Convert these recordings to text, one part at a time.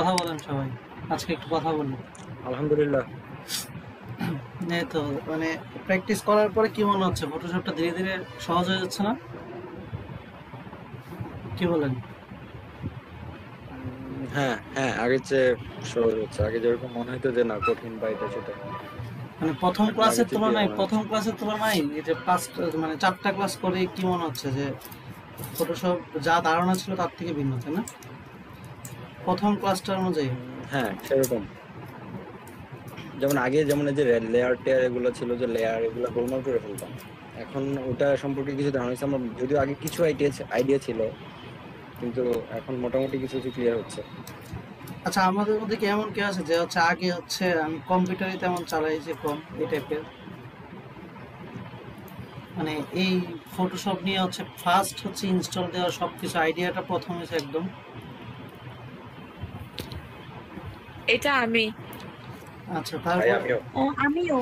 কথা বলেন সবাই। আজকে একটু কথা বলি। আলহামদুলিল্লাহ। এই তো মানে প্র্যাকটিস করার পরে কি মনে হচ্ছে ফটোশপটা ধীরে ধীরে সহজ হয়ে যাচ্ছে না? কি বলেন? হ্যাঁ হ্যাঁ, আগের চেয়ে সহজ হচ্ছে। আগে যেরকম মনে হতো যে না, কঠিন বা এটা সেটা, মানে প্রথম এখন আগের ক্লাসের চেয়ে ক্লিয়ার তুলনায় মনে হচ্ছে। প্রথম ক্লাসের তুলনায় এই যে পাঁচটা মানে চারটা ক্লাস করে কি মনে হচ্ছে যে ফটোশপ যা ধারণা ছিল তার থেকে ভিন্ন, তাই না? প্রথম ক্লাসটার অনুযায়ী। হ্যাঁ সেরকম। যেমন আগে যেমন এই যে লেয়ার টেয়ার এগুলো ছিল, যে লেয়ার এগুলো গোলমাল করে ফেলতাম। এখন ওটা সম্পর্কে কিছু ধারণা হচ্ছে আমার, যদিও আগে কিছু আইডিয়া আইডিয়া ছিল, কিন্তু এখন মোটামুটি কিছু কিছু ক্লিয়ার হচ্ছে। আচ্ছা, আমাদের মধ্যে কি এমন কেউ আছে যে হচ্ছে আগে হচ্ছে আমি কম্পিউটারই তেমন চালাইছি কম এই টাইপের, মানে এই ফটোশপ নিয়ে হচ্ছে ফার্স্ট হচ্ছে ইনস্টল দেওয়া সব কিছু আইডিয়াটা প্রথম হয়েছে একদম। এটা আমি। আচ্ছা, ভাই তারপর আমিও। আমিও।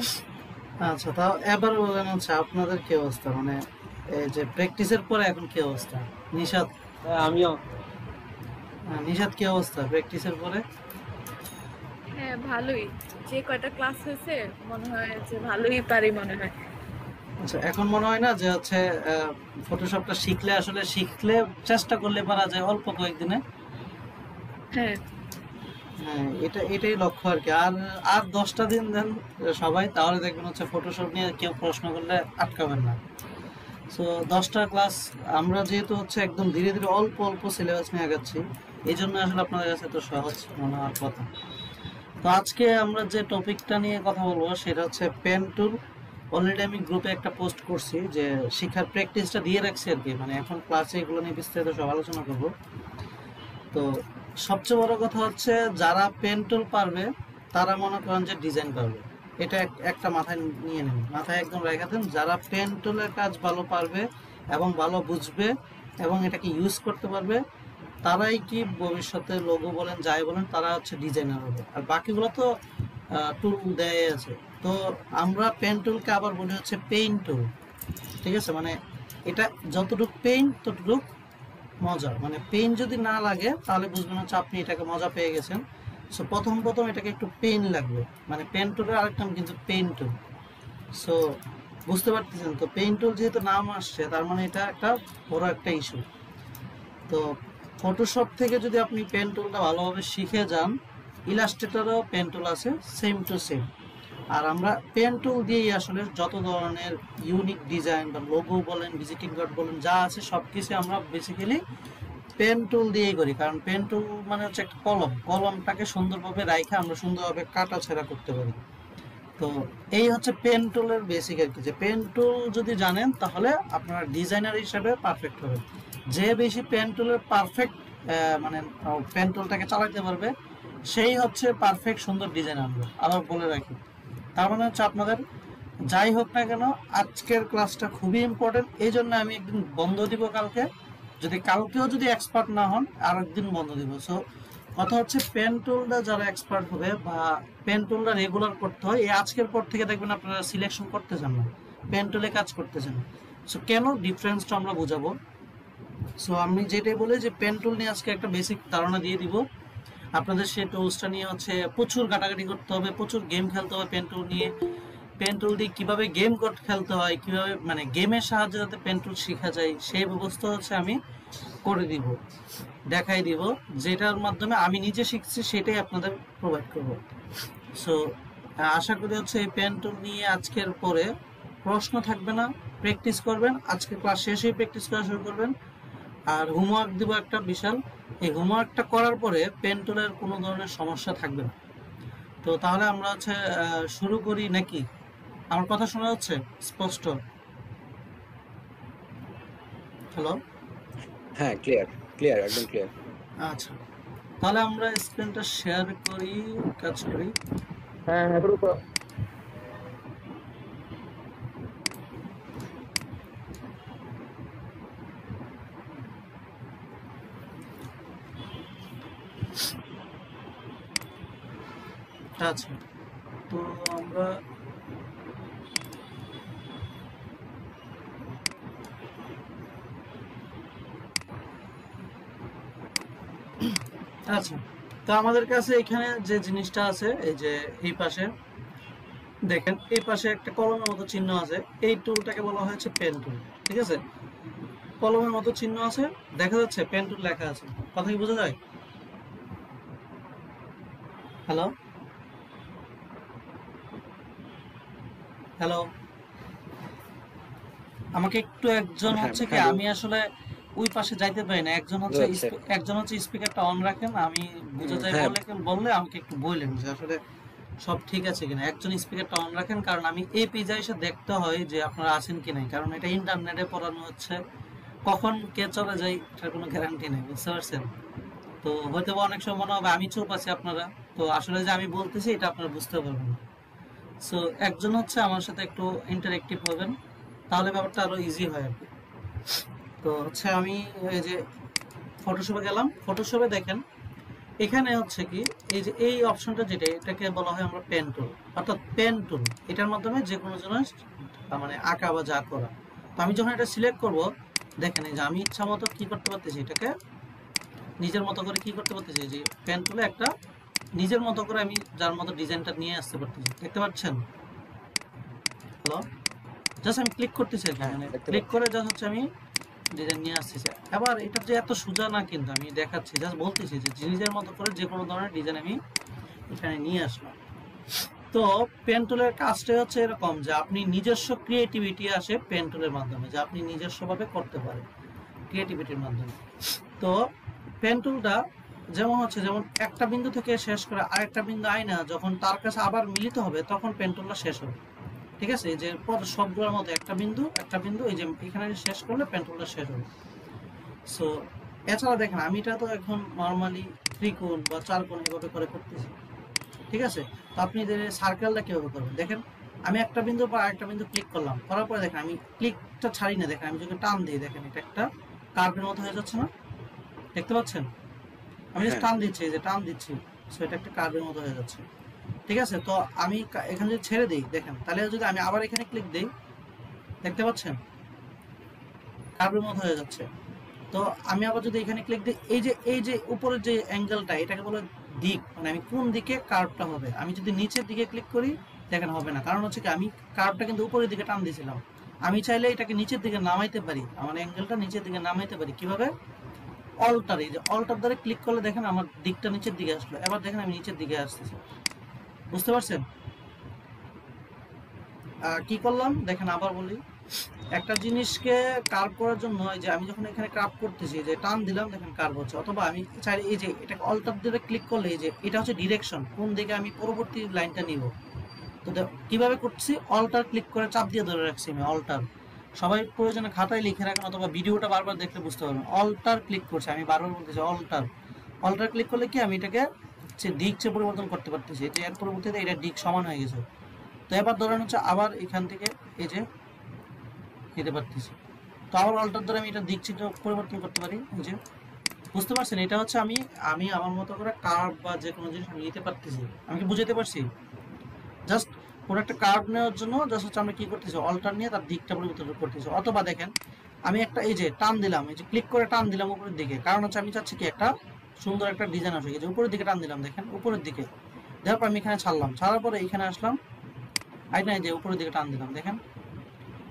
আচ্ছা, তাও এবার বলেন হচ্ছে আপনাদের কি অবস্থা, মানে এই যে প্র্যাকটিসের পরে এখন কি অবস্থা? নিশাদ, হ্যাঁ, আমিও। নিশাদ কি অবস্থা প্র্যাকটিসের পরে? হ্যাঁ, ভালোই। যে কয়টা ক্লাস হয়েছে মনে হয় যে ভালোই পারি মনে হয়। আচ্ছা, এখন মনে হয় না যে হচ্ছে ফটোশপটা শিখলে আসলে শিখলে চেষ্টা করলে পারা যায় অল্প কয়েকদিনে? হ্যাঁ। হ্যাঁ, এটাই লক্ষ্য আর কি। আর আর 10টা দিন দেন সবাই, তাহলে দেখবেন হচ্ছে ফটোশপ নিয়ে কেউ প্রশ্ন করলে আটকাবেন না। সো 10টা ক্লাস আমরা যেহেতু হচ্ছে একদম ধীরে ধীরে অল্প অল্প সিলেবাস নিয়ে আগাচ্ছি, এই জন্য আসলে আপনাদের কাছে তো সহজ মনে হওয়ার কথা। তো আজকে আমরা যে টপিকটা নিয়ে কথা বলবো সেটা হচ্ছে পেন টুল। অলরেডি আমি গ্রুপে একটা পোস্ট করছি যে শিখার প্র্যাকটিসটা দিয়ে রাখছি আর কি, মানে এখন ক্লাসে এগুলো নিয়ে বিস্তারিত সব আলোচনা করবো। তো সবচেয়ে বড় কথা হচ্ছে যারা পেন টুল পারবে তারা মনে করেন যে ডিজাইন পারবে। এটা একটা মাথায় নিয়ে নেন, মাথায় একদম রেখে দেন, যারা পেন টুলের কাজ ভালো পারবে এবং ভালো বুঝবে এবং এটাকে ইউজ করতে পারবে তারাই কি ভবিষ্যতে লোগো বলেন যাই বলেন তারা হচ্ছে ডিজাইনার হবে। আর বাকিগুলো তো টুল দেয় আছে। তো আমরা পেন টুলকে আবার বলি হচ্ছে পেইন্ট টুল। ঠিক আছে, মানে এটা যতটুকু পেইন্ট ততটুকু মজা, মানে পেইন যদি না লাগে তাহলে বুঝবেন হচ্ছে আপনি এটাকে মজা পেয়ে গেছেন। সো প্রথম প্রথম এটাকে একটু পেইন লাগবে, মানে পেন টুলের আরেকটা নাম কিন্তু পেইন টুল। সো বুঝতে পারতেছেন তো, পেইন টুল যেহেতু নাম আসছে তার মানে এটা একটা বড় একটা ইস্যু। তো ফটোশপ থেকে যদি আপনি পেন টুলটা ভালোভাবে শিখে যান, ইলাস্ট্রেটরও পেন টুল আছে সেম টু সেম। আর আমরা পেন টুল দিয়েই আসলে যত ধরনের ইউনিক ডিজাইন বা লোগো বলেন ভিজিটিং কার্ড বলেন যা আছে সব কিছু আমরা বেসিক্যালি পেন টুল দিয়েই করি। কারণ পেন টুল মানে হচ্ছে একটা কলম, কলমটাকে সুন্দরভাবে রাইখে আমরা সুন্দরভাবে কাটা ছেঁড়া করতে পারি। তো এই হচ্ছে পেন টুলের বেসিক আর কি, যে পেন টুল যদি জানেন তাহলে আপনারা ডিজাইনার হিসেবে পারফেক্ট হবে। যে বেশি পেন টুলের পারফেক্ট মানে পেন টুলটাকে চালাতে পারবে সেই হচ্ছে পারফেক্ট সুন্দর ডিজাইনার হবে। আবার বলে রাখি, তার মানে হচ্ছে আপনাদের যাই হোক না কেন আজকের ক্লাসটা খুবই ইম্পর্টেন্ট। এই জন্য আমি একদিন বন্ধ দিব কালকে, যদি কালকেও যদি এক্সপার্ট না হন আর একদিন বন্ধ দিব। সো কথা হচ্ছে পেন টুলটা যারা এক্সপার্ট হবে বা পেন টুলটা রেগুলার করতে হয়, এই আজকের পর থেকে দেখবেন আপনারা সিলেকশন করতেছেন না, পেন টুলে কাজ করতেছেন। সো কেন ডিফারেন্সটা আমরা বুঝাবো। সো আমি যেটাই বলি যে পেন টুল নিয়ে আজকে একটা বেসিক ধারণা দিয়ে দিব আপনাদের। সেই টুলসটা নিয়ে হচ্ছে প্রচুর ঘাটাঘাটি করতে হবে, প্রচুর গেম খেলতে হবে পেন টুল নিয়ে। পেন টুল দিয়ে কীভাবে গেম কোড খেলতে হয়, কীভাবে মানে গেমের সাহায্যে যাতে পেন টুল শেখা যায় সেই ব্যবস্থা হচ্ছে আমি করে দিব, দেখাই দিব। যেটার মাধ্যমে আমি নিজে শিখছি সেটাই আপনাদের প্রোভাইড করব। সো আশা করি হচ্ছে এই পেন টুল নিয়ে আজকের পরে প্রশ্ন থাকবে না। প্র্যাকটিস করবেন, আজকে ক্লাস শেষেই প্র্যাকটিস করা শুরু করবেন। আর হোমওয়ার্ক দিব একটা বিশাল, এই হোমওয়ার্কটা করার পরে পেন টুলের কোনো ধরনের সমস্যা থাকবে না। তো তাহলে আমরা হচ্ছে শুরু করি নাকি? আমার কথা শোনা যাচ্ছে স্পষ্ট? হ্যালো? হ্যাঁ, ক্লিয়ার ক্লিয়ার, একদম ক্লিয়ার। আচ্ছা, তাহলে আমরা স্ক্রিনটা শেয়ার করি, কাজ করি। হ্যাঁ হ্যাঁ, শুরু করো। আচ্ছা, তো আমরা আচ্ছা তো আমাদের কাছে এখানে যে জিনিসটা আছে, এই যে এই পাশে দেখেন, এই পাশে একটা কলমের মতো চিহ্ন আছে, এই টুলটাকে বলা হয়েছে পেন টুল। ঠিক আছে, কলমের মতো চিহ্ন আছে, দেখা যাচ্ছে পেন টুল লেখা আছে, কথা কি বোঝা যায়? হ্যালো হ্যালো, আমাকে একটু একজন হ্যাঁ, হচ্ছে কি, হ্যালো, আমি আসলে ওই পাশে যাইতে পারি না, একজন বোঝা হচ্ছে যাচ্ছে। একজন হচ্ছে স্পিকারটা অন রাখেন, আমি বুঝে যাই হ্যাঁ, বলে বললে আমাকে একটু বললেন যে আসলে সব ঠিক আছে কিনা, একজন স্পিকারটা অন রাখেন, কারণ আমি এই পেজে এসে দেখতে হয় যে আপনারা আছেন কি নাই, কারণ এটা ইন্টারনেটে পড়ানো হচ্ছে, কখন কে চলে যায় এটার কোনো গ্যারান্টি নেই, বুঝতে পারছেন? তো হয়তো বা অনেক সময় মনে হবে আমি চুপ আছি, আপনারা তো আসলে যে আমি বলতেছি এটা আপনারা বুঝতে পারবেন না। সো একজন হচ্ছে আমার সাথে একটু ইন্টারেক্টিভ হবেন, তাহলে ব্যাপারটা আরো ইজি হয় আর কি। তো হচ্ছে আমি এই যে ফটোশপে গেলাম, ফটোশপে দেখেন এখানে হচ্ছে কি, এই যে এই অপশনটা যেটা, এটাকে বলা হয় আমরা পেন টুল, অর্থাৎ পেন টুল। এটার মাধ্যমে যে কোনো জিনিস মানে আঁকা বা যা করা। তো আমি যখন এটা সিলেক্ট করব, দেখেন এই যে আমি ইচ্ছা মতো কি করতে পারতেছি, এটাকে নিজের মতো করে কি করতে পারতেছি, যে পেন টুলে একটা নিজের মতো করে আমি যার মতো ডিজাইনটা নিয়ে আসতে পারতেছি, দেখতে পাচ্ছেন? হ্যালো, জাস্ট আমি ক্লিক করতেছি আর কি, হ্যাঁ, মানে দেখতে ক্লিক পাচ্ছি। করে জাস্ট হচ্ছে আমি ডিজাইন নিয়ে আসতেছি। এবার এটা যে এত সোজা না, কিন্তু আমি দেখাচ্ছি, জাস্ট বলতেছি যে নিজের মতো করে যে কোনো ধরনের ডিজাইন আমি এখানে নিয়ে আসলাম। তো পেন টুলের কাজটাই হচ্ছে এরকম যে আপনি নিজস্ব ক্রিয়েটিভিটি আসে পেন টুলের মাধ্যমে, যে আপনি নিজস্বভাবে করতে পারেন ক্রিয়েটিভিটির মাধ্যমে। তো পেন টুলটা যেমন হচ্ছে, যেমন একটা বিন্দু থেকে শেষ করে আরেকটা বিন্দু আয়না যখন তার কাছে আবার মিলিত হবে, তখন পেন টুলটা শেষ হবে। ঠিক আছে, এই যে সবগুলোর মধ্যে একটা বিন্দু এই যে এখানে শেষ করলে পেন টুলটা শেষ হবে। সো এছাড়া দেখেন আমি এটা তো এখন নর্মালি ত্রিকোণ বা চারকোণ এভাবে করে করতেছি। ঠিক আছে, তো আপনি যে সার্কেলটা কিভাবে করবেন দেখেন, আমি একটা বিন্দু বা আরেকটা বিন্দু ক্লিক করলাম, করার পরে দেখেন আমি ক্লিকটা ছাড়ি না, দেখেন আমি যদি টান দিই, দেখেন এটা একটা কার্ভের মতো হয়ে যাচ্ছে না, দেখতে পাচ্ছেন? আমি জাস্ট হ্যাঁ, টান দিচ্ছি, এই যে টান দিচ্ছি, সো এটা একটা কার্ভের মতো হয়ে যাচ্ছে। ঠিক আছে, তো আমি এখানে যদি ছেড়ে দিই, দেখেন তাহলে যদি আমি আবার এখানে ক্লিক দিই, দেখতে পাচ্ছেন কার্ভের মতো হয়ে যাচ্ছে। তো আমি আবার যদি এখানে ক্লিক দিই, এই যে উপরের যে অ্যাঙ্গেলটা, এটাকে বলে দিক, মানে আমি কোন দিকে কার্ভটা হবে। আমি যদি নিচের দিকে ক্লিক করি, দেখেন হবে না, কারণ হচ্ছে কি আমি কার্ভটা কিন্তু উপরের দিকে টান দিয়েছিলাম। আমি চাইলে এটাকে নিচের দিকে নামাইতে পারি, আমার অ্যাঙ্গেলটা নিচের দিকে নামাইতে পারি কিভাবে? অল্টার, এই যে অল্টার দ্বারা ক্লিক করলে দেখেন আমার দিকটা নিচের দিকে আসলো, এবার দেখেন আমি নিচের দিকে আসতেছি, বুঝতে পারছেন? কি করলাম দেখেন, আবার বলি, একটা জিনিসকে কার্ভ করার জন্য এই যে আমি যখন এখানে কার্ভ করতেছি, যে টান দিলাম, দেখেন কার্ভ হচ্ছে, অথবা আমি চাইলে এই যে এটাকে অল্টার দিয়ে ক্লিক করলে, এই যে এটা হচ্ছে ডিরেকশন, কোন দিকে আমি পরবর্তী লাইনটা নিব। তো কিভাবে করছি, অল্টার ক্লিক করে চাপ দিয়ে ধরে রাখছি আমি অল্টার। সবাই প্রয়োজনে খাতায় লিখে রাখেন, অথবা ভিডিওটা বারবার দেখলে বুঝতে পারবেন। অল্টার ক্লিক করছি, আমি বারবার বলতেছি অল্টার। অল্টার ক্লিক করলে কি আমি এটাকে দিক পরিবর্তন করতে পারতেছি, যে এর পরবর্তীতে এটা দিক সমান হয়ে গেছে। তো এবার ধরেন হচ্ছে আবার এখান থেকে এই যে নিতে পারতেছি, তো আবার অল্টার ধরে আমি এটা দিক চিত্র পরিবর্তন করতে পারি, এই যে বুঝতে পারছেন? এটা হচ্ছে আমি আমি আমার মতো করে কার্ভ বা যে কোনো জিনিস আমি নিতে পারতেছি। আমি কি বুঝাতে পারছি? জাস্ট কোনো একটা কার্ভ নেওয়ার জন্য জাস্ট হচ্ছে আমরা কি করতেছি, অল্টার নিয়ে তার দিকটা পরিবর্তন করতেছি। অথবা দেখেন আমি একটা এই যে টান দিলাম, এই যে ক্লিক করে টান দিলাম উপরের দিকে, কারণ হচ্ছে আমি চাচ্ছি কি একটা সুন্দর একটা ডিজাইন আসে, এই যে উপরের দিকে টান দিলাম, দেখেন উপরের দিকে দেওয়ার পর আমি এখানে ছাড়লাম, ছাড়ার পরে এখানে আসলাম, আই না, এই যে উপরের দিকে টান দিলাম, দেখেন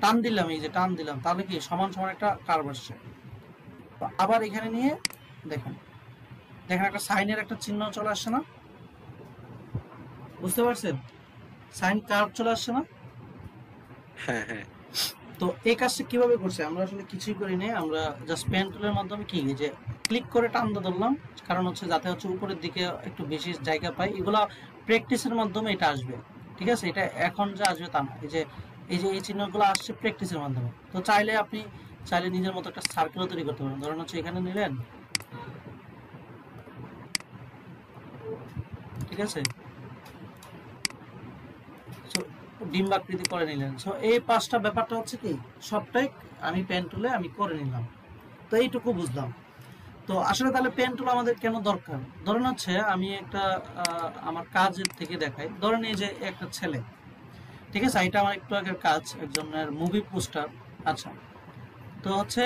টান দিলাম, এই যে টান দিলাম, তাহলে কি সমান সমান একটা কার্ভ আসছে। তো আবার এখানে নিয়ে দেখেন, দেখেন একটা সাইনের একটা চিহ্ন চলে আসছে না, বুঝতে পারছেন? সাইন কার্ভ চলে আসছে না? হ্যাঁ, হ্যাঁ, তো এই কাজটা কিভাবে করছে, আমরা আসলে কিছুই করি নাই, আমরা জাস্ট পেন টুলের মাধ্যমে কি যে ক্লিক করে টান ধরলাম, কারণ হচ্ছে যাতে হচ্ছে উপরের দিকে একটু বেশি জায়গা পাই, এগুলা প্র্যাকটিসের মাধ্যমে এটা আসবে। ঠিক আছে, এটা এখন যে আসবে তা না, এই যে এই চিহ্নগুলো আসছে প্র্যাকটিসের মাধ্যমে। তো চাইলে আপনি চাইলে নিজের মতো একটা সার্কেলও তৈরি করতে পারেন, ধরেন হচ্ছে এখানে নিলেন, ঠিক আছে, সো ডিম্বাকৃতি করে নিলেন। সো এই পাঁচটা ব্যাপারটা হচ্ছে কি সবটাই আমি পেন টুলে আমি করে নিলাম। তো এইটুকু বুঝলাম। তো আসলে তাহলে পেন টুল আমাদের কেন দরকার? ধরেন হচ্ছে আমি একটা আমার কাজের থেকে দেখাই, ধরেন এই যে একটা ছেলে, ঠিক আছে, এটা আমার একটু আগের কাজ, একজনের মুভি পোস্টার। আচ্ছা, তো হচ্ছে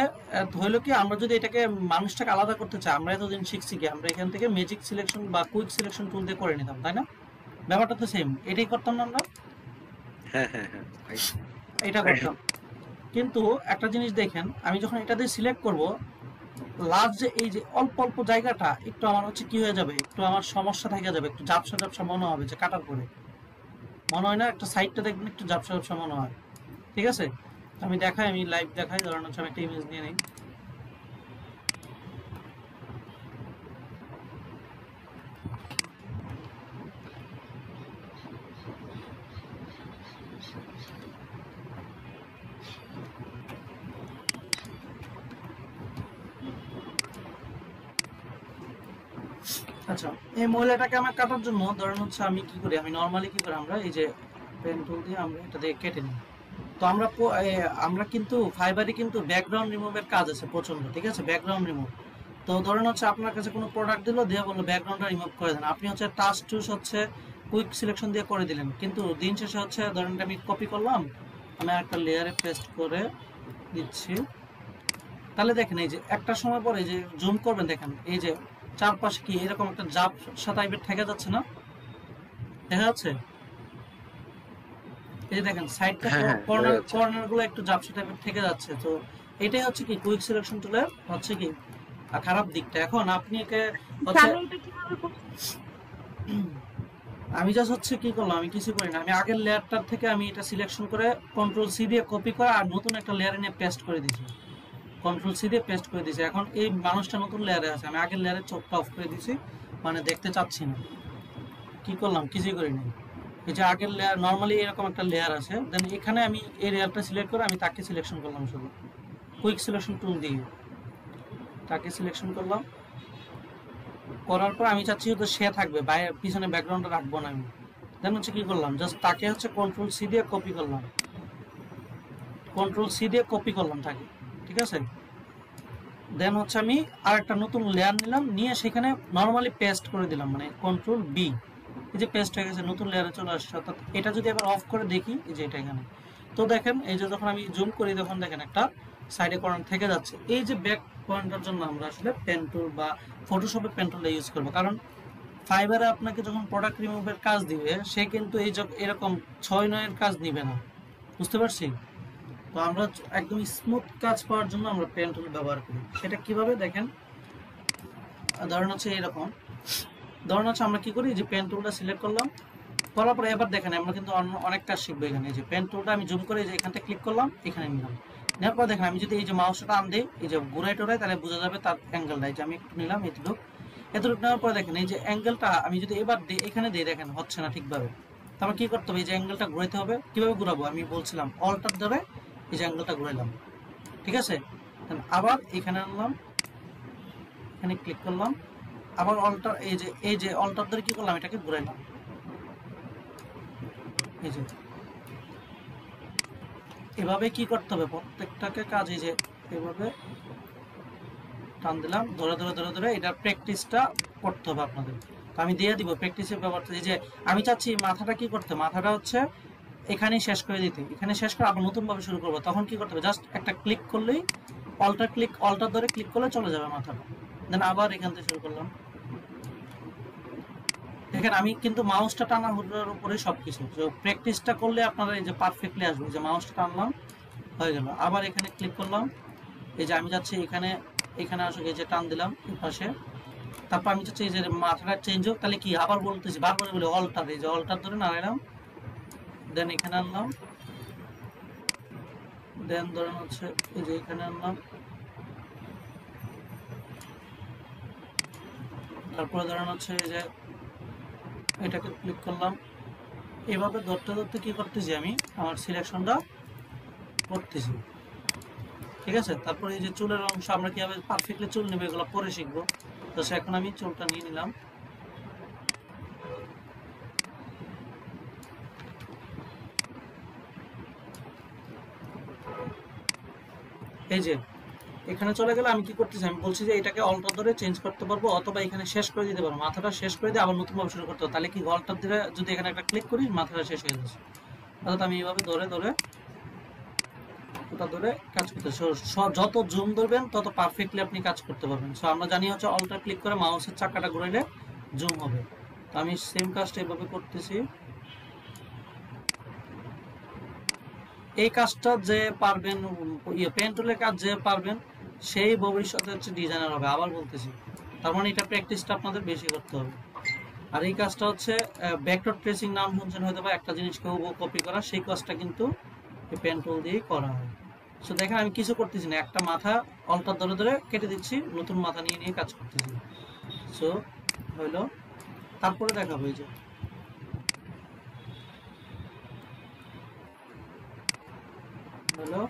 হইলো কি, আমরা যদি এটাকে মানুষটাকে আলাদা করতে চাই, আমরা এতদিন শিখছি কি আমরা এখান থেকে ম্যাজিক সিলেকশন বা কুইক সিলেকশন টুল দিয়ে করে নিতাম, তাই না? ব্যাপারটা তো সেম, এটাই করতাম না আমরা? হ্যাঁ হ্যাঁ হ্যাঁ এটা করতাম। কিন্তু একটা জিনিস দেখেন, আমি যখন এটা দিয়ে সিলেক্ট করব, লাস্ট যে এই যে অল্প অল্প জায়গাটা একটু আমার হচ্ছে কি হয়ে যাবে, একটু আমার সমস্যা থেকে যাবে, একটু ঝাপসা ঝাপসা মনে হবে যে কাটার পরে, মনে হয় না? একটা সাইডটা দেখবেন একটু ঝাপসা ঝাপসা মনে হয়। ঠিক আছে, আমি দেখাই, আমি লাইভ দেখাই। ধরেন হচ্ছে আমি একটা ইমেজ নিয়ে নিই। আচ্ছা, এই মহিলাটাকে আমার কাটার জন্য ধরেন হচ্ছে আমি কি করি, আমি নর্মালি কি করি, আমরা এই যে পেন টুল দিয়ে আমরা এটা দিয়ে কেটে নিই। তো আমরা কিন্তু ফাইবারে কিন্তু ব্যাকগ্রাউন্ড রিমুভের কাজ আছে প্রচন্ড, ঠিক আছে, ব্যাকগ্রাউন্ড রিমুভ। তো ধরেন হচ্ছে আপনার কাছে কোনো প্রোডাক্ট দিল, দিয়ে বললো ব্যাকগ্রাউন্ডটা রিমুভ করে দেন, আপনি হচ্ছে টাচ টুস হচ্ছে কুইক সিলেকশন দিয়ে করে দিলেন, কিন্তু দিন শেষে হচ্ছে ধরেন আমি কপি করলাম, আমি একটা লেয়ারে পেস্ট করে দিচ্ছি। তাহলে দেখেন এই যে একটা সময় পরে যে জুম করবেন, দেখেন এই যে চারপাশে কি এরকম একটা ঝাপসা টাইপের থেকে যাচ্ছে না, দেখা যাচ্ছে? এই যে দেখেন সাইডটা হ্যাঁ হ্যাঁ কর্নার গুলো একটু ঝাপসা টাইপের থেকে যাচ্ছে। তো এটাই হচ্ছে কি কুইক সিলেকশন টুলের হচ্ছে কি খারাপ দিকটা। এখন আপনি একে হচ্ছে, চ্যানেলটা কিভাবে করতে? আমি জাস্ট হচ্ছে কি করলাম, আমি কিছু করি না, আমি আগের লেয়ারটার থেকে আমি এটা সিলেকশন করে কন্ট্রোল সি দিয়ে কপি করে আর নতুন একটা লেয়ারে নিয়ে পেস্ট করে দিয়েছি, কন্ট্রোল সি দিয়ে পেস্ট করে দিয়েছি। এখন এই মানুষটা নতুন লেয়ারে আছে, আমি আগের লেয়ারে চোখটা অফ করে দিয়েছি, মানে দেখতে চাচ্ছি না। কি করলাম, কিছুই করিনি। এই যে আগের লেয়ার, নর্মালি এরকম একটা লেয়ার আছে, দেন এখানে আমি এই লেয়ারটা সিলেক্ট করে আমি তাকে সিলেকশন করলাম, শুধু কুইক সিলেকশন টুল দিয়ে তাকে সিলেকশন করলাম। করার পর আমি চাচ্ছি তো সে থাকবে, বাইরে পিছনে ব্যাকগ্রাউন্ডটা রাখবো না আমি। দেন হচ্ছে কি করলাম, জাস্ট তাকে হচ্ছে কন্ট্রোল সি দিয়ে কপি করলাম, কন্ট্রোল সি দিয়ে কপি করলাম তাকে, ঠিক আছে। দেন হচ্ছে আমি আর একটা নতুন লেয়ার নিলাম, নিয়ে সেখানে নর্মালি পেস্ট করে দিলাম, মানে কন্ট্রোল বি, এই যে পেস্ট হয়ে গেছে, নতুন লেয়ারে চলে আসছে। অর্থাৎ এটা যদি এবার অফ করে দেখি, এই যে এটা এখানে, তো দেখেন এই যে যখন আমি জুম করি তখন দেখেন একটা সাইডে কর্নার থেকে যাচ্ছে। এই যে ব্যাক পয়েন্টার জন্য আমরা আসলে পেন টুল বা ফটোশপে পেন টুলটা ইউজ করবো, কারণ ফাইবারে আপনাকে যখন প্রোডাক্ট রিমুভের কাজ দিবে, সে কিন্তু এরকম 6-9 কাজ নিবে না, বুঝতে পারছি? তো আমরা একদম স্মুথ কাজ পাওয়ার জন্য আমরা পেন টুল ব্যবহার করি। সেটা কিভাবে দেখেন, ধরেন হচ্ছে এরকম, ধরেন হচ্ছে আমরা কি করি, যে পেন টুলটা সিলেক্ট করলাম, করার পরে এবার দেখেন আমরা কিন্তু অনেক কাজ শিখবো এখানে। এই যে পেন টুলটা আমি জুম করে যে এখান থেকে ক্লিক করলাম, এখানে নিলাম, নেওয়ার পর দেখেন আমি যদি এই যে মাউসটা টান দিই, এই যে ঘুরাই টোরাই, তাহলে বোঝা যাবে তার অ্যাঙ্গেলটা। এই যে আমি একটু নিলাম এতটুকু, নেওয়ার পরে দেখেন এই যে অ্যাঙ্গেলটা আমি যদি এবার দিই, এখানে দিই, দেখেন হচ্ছে না ঠিকভাবে। তারপর কি করতে হবে, এই যে অ্যাঙ্গেলটা ঘুরাইতে হবে। কিভাবে ঘুরাবো, আমি বলছিলাম অল্টার ধরে এই যে অ্যাঙ্গেলটা ঘুরাইলাম, ঠিক আছে। আবার এখানে আনলাম, এখানে ক্লিক করলাম, আবার অল্টার, এই যে অল্টার ধরে কি করলাম, এটাকে ঘুরাইলাম, এই যে এভাবে কি করতে হবে প্রত্যেকটাকে কাজ, এই যে এভাবে টান দিলাম, ধরে ধরে ধরে ধরে এটা প্র্যাকটিসটা করতে হবে আপনাদের। তো আমি দিয়ে দিব প্র্যাকটিসের ব্যাপারটা। এই যে আমি চাচ্ছি মাথাটা কি করতে, মাথাটা হচ্ছে এখানেই শেষ করে দিতে, এখানে শেষ করে আবার নতুনভাবে শুরু করবো। তখন কি করতে হবে, জাস্ট একটা ক্লিক করলেই, অল্টার ধরে ক্লিক করলে চলে যাবে মাথাটা। দেন আবার এখান থেকে শুরু করলাম। দেখেন আমি কিন্তু মাউসটা টানা হুডার উপরে সবকিছু, তো প্র্যাকটিসটা করলে আপনারা এই যে পারফেক্টলি আসবে। যে মাউসটা টানলাম, হয়ে গেল। আবার এখানে ক্লিক করলাম, এই যে আমি যাচ্ছি এখানে আসুক, এই যে টান দিলাম এই পাশে। তারপর আমি চাচ্ছি এই যে মাথাটা চেঞ্জ হোক, তাহলে কি আবার বলতেছি, বারবার বলি অল্টার, এই যে অল্টার ধরে নাড়াইলাম, দেন এখানে আনলাম, দেন ধরেন হচ্ছে এই যে এখানে আনলাম, তারপরে ধরেন হচ্ছে এই যে এটাকে ক্লিক করলাম। এভাবে ধরতে ধরতে কি করতেছি, আমি আমার সিলেকশনটা করতেছি, ঠিক আছে। তারপরে এই যে চুলের অংশ আমরা কিভাবে পারফেক্টলি চুল নেবে, এগুলো পরে শিখবো। তো এখন আমি চুলটা নিয়ে নিলাম, এই যে এখানে চলে গেলে আমি কি করতেছি, আমি বলছি যে এটাকে অল্টার ধরে চেঞ্জ করতে পারবো, অথবা এখানে শেষ করে দিতে পারবো, মাথাটা শেষ করে দিয়ে আবার নতুন ভাবে শুরু করতে হবে। তাহলে কি অল্টার ধরে যদি এখানে একটা ক্লিক করি, মাথাটা শেষ হয়ে যাচ্ছে। অর্থাৎ আমি এইভাবে ধরে ধরে ওটা ধরে কাজ করতে যত জুম ধরবেন তত পারফেক্টলি আপনি কাজ করতে পারবেন। সো আমরা জানি হচ্ছে অল্টার ক্লিক করে মাউসের চাকাটা ঘুরাইলে জুম হবে। তো আমি সেম কাজটা এভাবে করতেছি। এই কাজটা যে পারবেন, পেন টুলের কাজ যে পারবেন সেই ভবিষ্যতে হচ্ছে ডিজাইনার হবে, আবার বলতেছি। তার মানে এটা প্র্যাকটিসটা আপনাদের বেশি করতে হবে। আর এই কাজটা হচ্ছে ভেক্টর ট্রেসিং, নাম শুনছেন হয়তো বা, একটা জিনিসকে হুবহু কপি করা, সেই কাজটা কিন্তু এই পেন টুল দিয়েই করা হয়। সো দেখেন আমি কিছু করতেছি না, একটা মাথা অল্টার ধরে ধরে কেটে দিচ্ছি, নতুন মাথা নিয়ে নিয়ে কাজ করতেছি। সো হইলো, তারপরে দেখাবো এই যে হলো,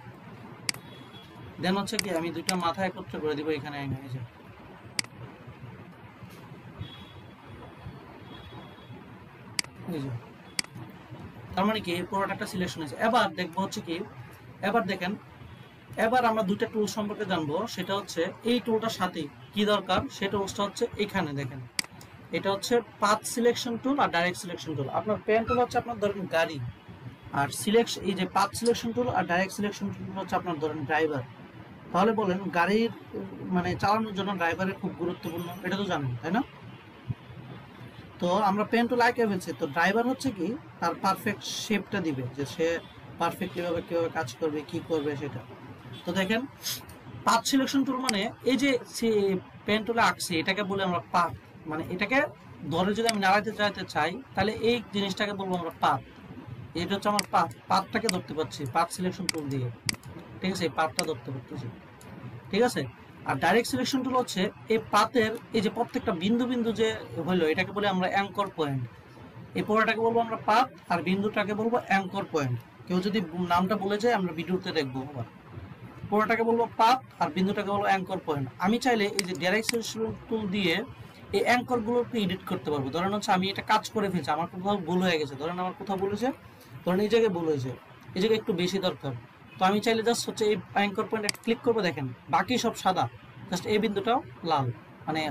দেন হচ্ছে কি আমি দুইটা মাথা একত্র করে দিব এখানে এই যে, এই যে। তার মানে কি এই পুরোটা একটা সিলেকশন হয়েছে। এবার দেখবো হচ্ছে কি, এবার দেখেন, এবার আমরা দুইটা টুল সম্পর্কে জানবো। সেটা হচ্ছে এই টুলটার সাথে কি দরকার, সেটা হচ্ছে এখানে দেখেন, এটা হচ্ছে পাথ সিলেকশন টুল আর ডাইরেক্ট সিলেকশন টুল। আপনার পেন টুল হচ্ছে আপনার ধরেন গাড়ি, আর সিলেকশন, এই যে পাথ সিলেকশন টুল আর ডাইরেক্ট সিলেকশন টুল হচ্ছে আপনার ধরেন ড্রাইভার। তাহলে বলেন গাড়ির মানে চালানোর জন্য ড্রাইভারের খুব গুরুত্বপূর্ণ, এটা তো জানেন তাই না? তো আমরা পেন টুল আঁকে ফেলছি, তো ড্রাইভার হচ্ছে কি তার পারফেক্ট শেপটা দিবে, যে সে পারফেক্টলি ভাবে কিভাবে কাজ করবে কি করবে সেটা। তো দেখেন পাথ সিলেকশন টুল মানে এই যে পেন টুলে আঁকছি এটাকে বলে আমরা পাথ, মানে এটাকে ধরে যদি আমি নাড়াইতে চাইতে চাই তাহলে এই জিনিসটাকে বলবো আমরা পাথ। এটা হচ্ছে আমার পাথ, পাথটাকে ধরতে পারছি পাথ সিলেকশন টুল দিয়ে, ঠিক আছে? এই পাথটা ধরতে পারতেছি, ঠিক আছে? আর ডাইরেক্ট সিলেকশন টুল হচ্ছে এই পাথের এই যে প্রত্যেকটা বিন্দু বিন্দু যে হইলো এটাকে বলে আমরা অ্যাঙ্কর পয়েন্ট। এই পুরোটাকে বলবো আমরা পাথ আর বিন্দুটাকে বলবো অ্যাঙ্কর পয়েন্ট। কেউ যদি নামটা বলে যায় আমরা ভিডিওতে দেখবো, আবার পুরোটাকে বলবো পাথ আর বিন্দুটাকে বলবো অ্যাঙ্কর পয়েন্ট। আমি চাইলে এই যে ডাইরেক্ট সিলেকশন টুল দিয়ে এই অ্যাঙ্কর গুলোকে এডিট করতে পারবো। ধরেন হচ্ছে আমি এটা কাজ করে ফেলছি, আমার কোথাও ভুল হয়ে গেছে, ধরেন আমার কোথাও ভুল হয়েছে, ধরেন এই জায়গায় ভুল হয়েছে, এই জায়গায় একটু বেশি দরকার, তো আমি চাইলে জাস্ট হচ্ছে এই অ্যাঙ্কর পয়েন্টে ক্লিক করবো, দেখেন বাকি সব সাদা, জাস্ট এই বিন্দুটাও লাল, মানে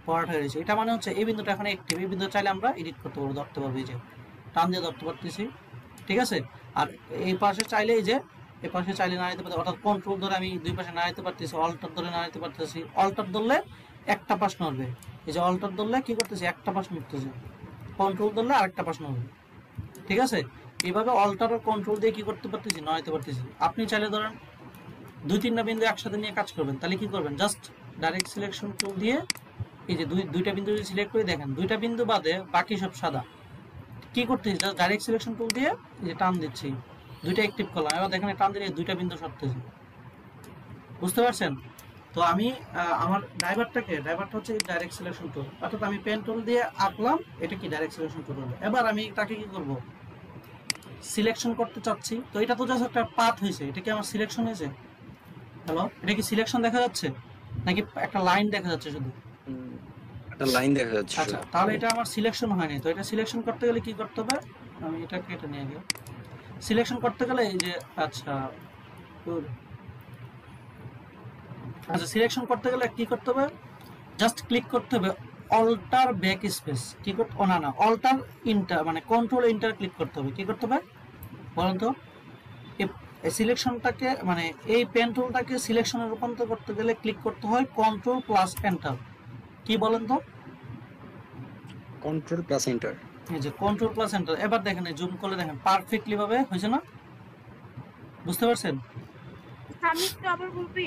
পরাট হয়ে গেছে। এটা মানে হচ্ছে এই বিন্দুটা এখন অ্যাক্টিভ, এই বিন্দু চাইলে আমরা এডিট করতে পারবো, ধরতে পারবো, এই যে টান দিয়ে ধরতে পারতেছি, ঠিক আছে? আর এই পাশে চাইলে এই যে এই পাশে চাইলে নাড়াইতে পারতেছি, অর্থাৎ কন্ট্রোল ধরে আমি দুই পাশে নাড়াইতে পারতেছি, অল্টার ধরে নাড়াইতে পারতেছি। অল্টার ধরলে একটা পাশ নড়বে, এই যে অল্টার ধরলে কি করতেছি একটা পাশ নড়তেছে, কন্ট্রোল ধরলে আরেকটা পাশ নড়বে, ঠিক আছে? এইভাবে অল্টার আর কন্ট্রোল দিয়ে কি করতে পারতেছি, নড়াইতে পারতেছি। আপনি চাইলে ধরেন দুই তিনটা বিন্দু একসাথে নিয়ে কাজ করবেন, তাহলে কি করবেন, জাস্ট ডাইরেক্ট সিলেকশন টুল দিয়ে এই যে দুইটা বিন্দু যদি সিলেক্ট করে দেখেন দুইটা বিন্দু বাদে বাকি সব সাদা, কি করতেছি, জাস্ট ডাইরেক্ট সিলেকশন টুল দিয়ে এই যে টান দিচ্ছি, দুইটা অ্যাক্টিভ করলাম, এবার দেখেন টান দিলে দুইটা বিন্দু সরতেছে, বুঝতে পারছেন? তো আমি আমার ড্রাইভারটা হচ্ছে ডাইরেক্ট সিলেকশন টুল, অর্থাৎ আমি পেন টুল দিয়ে আঁকলাম, এটা কি ডাইরেক্ট সিলেকশন টুল হলো। এবার আমি তাকে কি করব, সিলেকশন করতে চাচ্ছি, তো এটা তো জাস্ট একটা পাথ হয়েছে, এটা কি আমার সিলেকশন হয়েছে? হ্যালো, এটা কি সিলেকশন দেখা যাচ্ছে নাকি একটা লাইন দেখা যাচ্ছে শুধু? একটা লাইন দেখা যাচ্ছে। আচ্ছা, তাহলে এটা আমার সিলেকশন হয়নি। তো এটা সিলেকশন করতে গেলে কি করতে হবে, আমি এটাকে এটা নিয়ে গেলাম, সিলেকশন করতে গেলে এই যে আচ্ছা সিলেকশন করতে গেলে কি করতে হবে, জাস্ট ক্লিক করতে হবে অল্টার ব্যাক স্পেস, কি করতে, ও না অল্টার ইন্টার, মানে কন্ট্রোল ইন্টার ক্লিক করতে হবে। কি করতে হবে বলেন তো, এই সিলেকশনটাকে মানে এই পেন টুলটাকে সিলেকশনে রূপান্তর করতে গেলে ক্লিক করতে হয় কন্ট্রোল প্লাস এন্টার। কি বলেন তো, কন্ট্রোল প্লাস এন্টার, এই যে কন্ট্রোল প্লাস এন্টার। এবার দেখেন জুম করলে দেখেন পারফেক্টলি ভাবে হয়েছে না, বুঝতে পারছেন? আমি তো আবার বলবি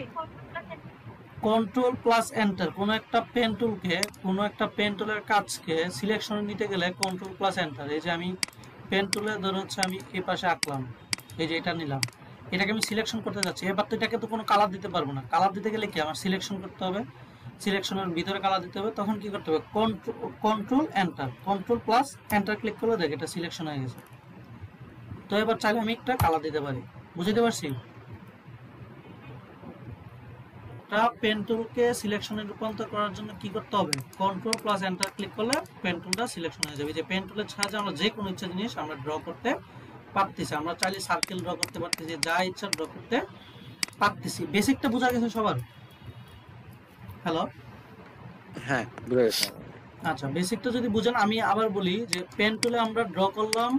কন্ট্রোল প্লাস এন্টার, কোন একটা পেন টুলকে, কোন একটা পেন টুলের কাজকে সিলেকশনে নিতে গেলে কন্ট্রোল প্লাস এন্টার। এই যে আমি পেন টুলে ধরে হচ্ছে আমি এই পাশে আঁকলাম, এই যে এটা নিলাম, এটাকে আমি সিলেকশন করতে যাচ্ছি। এবার তো এটাকে তো কোনো কালার দিতে পারবো না, কালার দিতে গেলে কি আমার সিলেকশন করতে হবে, সিলেকশনের ভিতরে কালার দিতে হবে, তখন কি করতে হবে control enter, control plus enter click করলে দেখ এটা সিলেকশন হয়ে গেছে। তো এবার চাইলে আমি একটা কালার দিতে পারি, বুঝতে পারছি? পেন টুলকে সিলেকশনে রূপান্তর করার জন্য কি করতে হবে, কন্ট্রোল প্লাস এন্টার ক্লিক করলে পেন টুলটা সিলেকশন হয়ে যাবে। যে পেন টুলের সাহায্যে আমরা যে কোনো ইচ্ছা জিনিস আমরা ড্র করতে পারতেছি, আমরা চাইলে সার্কেল ড্র করতে পারতেছি, যা ইচ্ছা ড্র করতে পারতেছি। বেসিকটা বোঝা গেছে সবার? হ্যালো, হ্যাঁ বুঝা গেছে। আচ্ছা, বেসিকটা যদি বুঝেন আমি আবার বলি যে পেন টুলে আমরা ড্র করলাম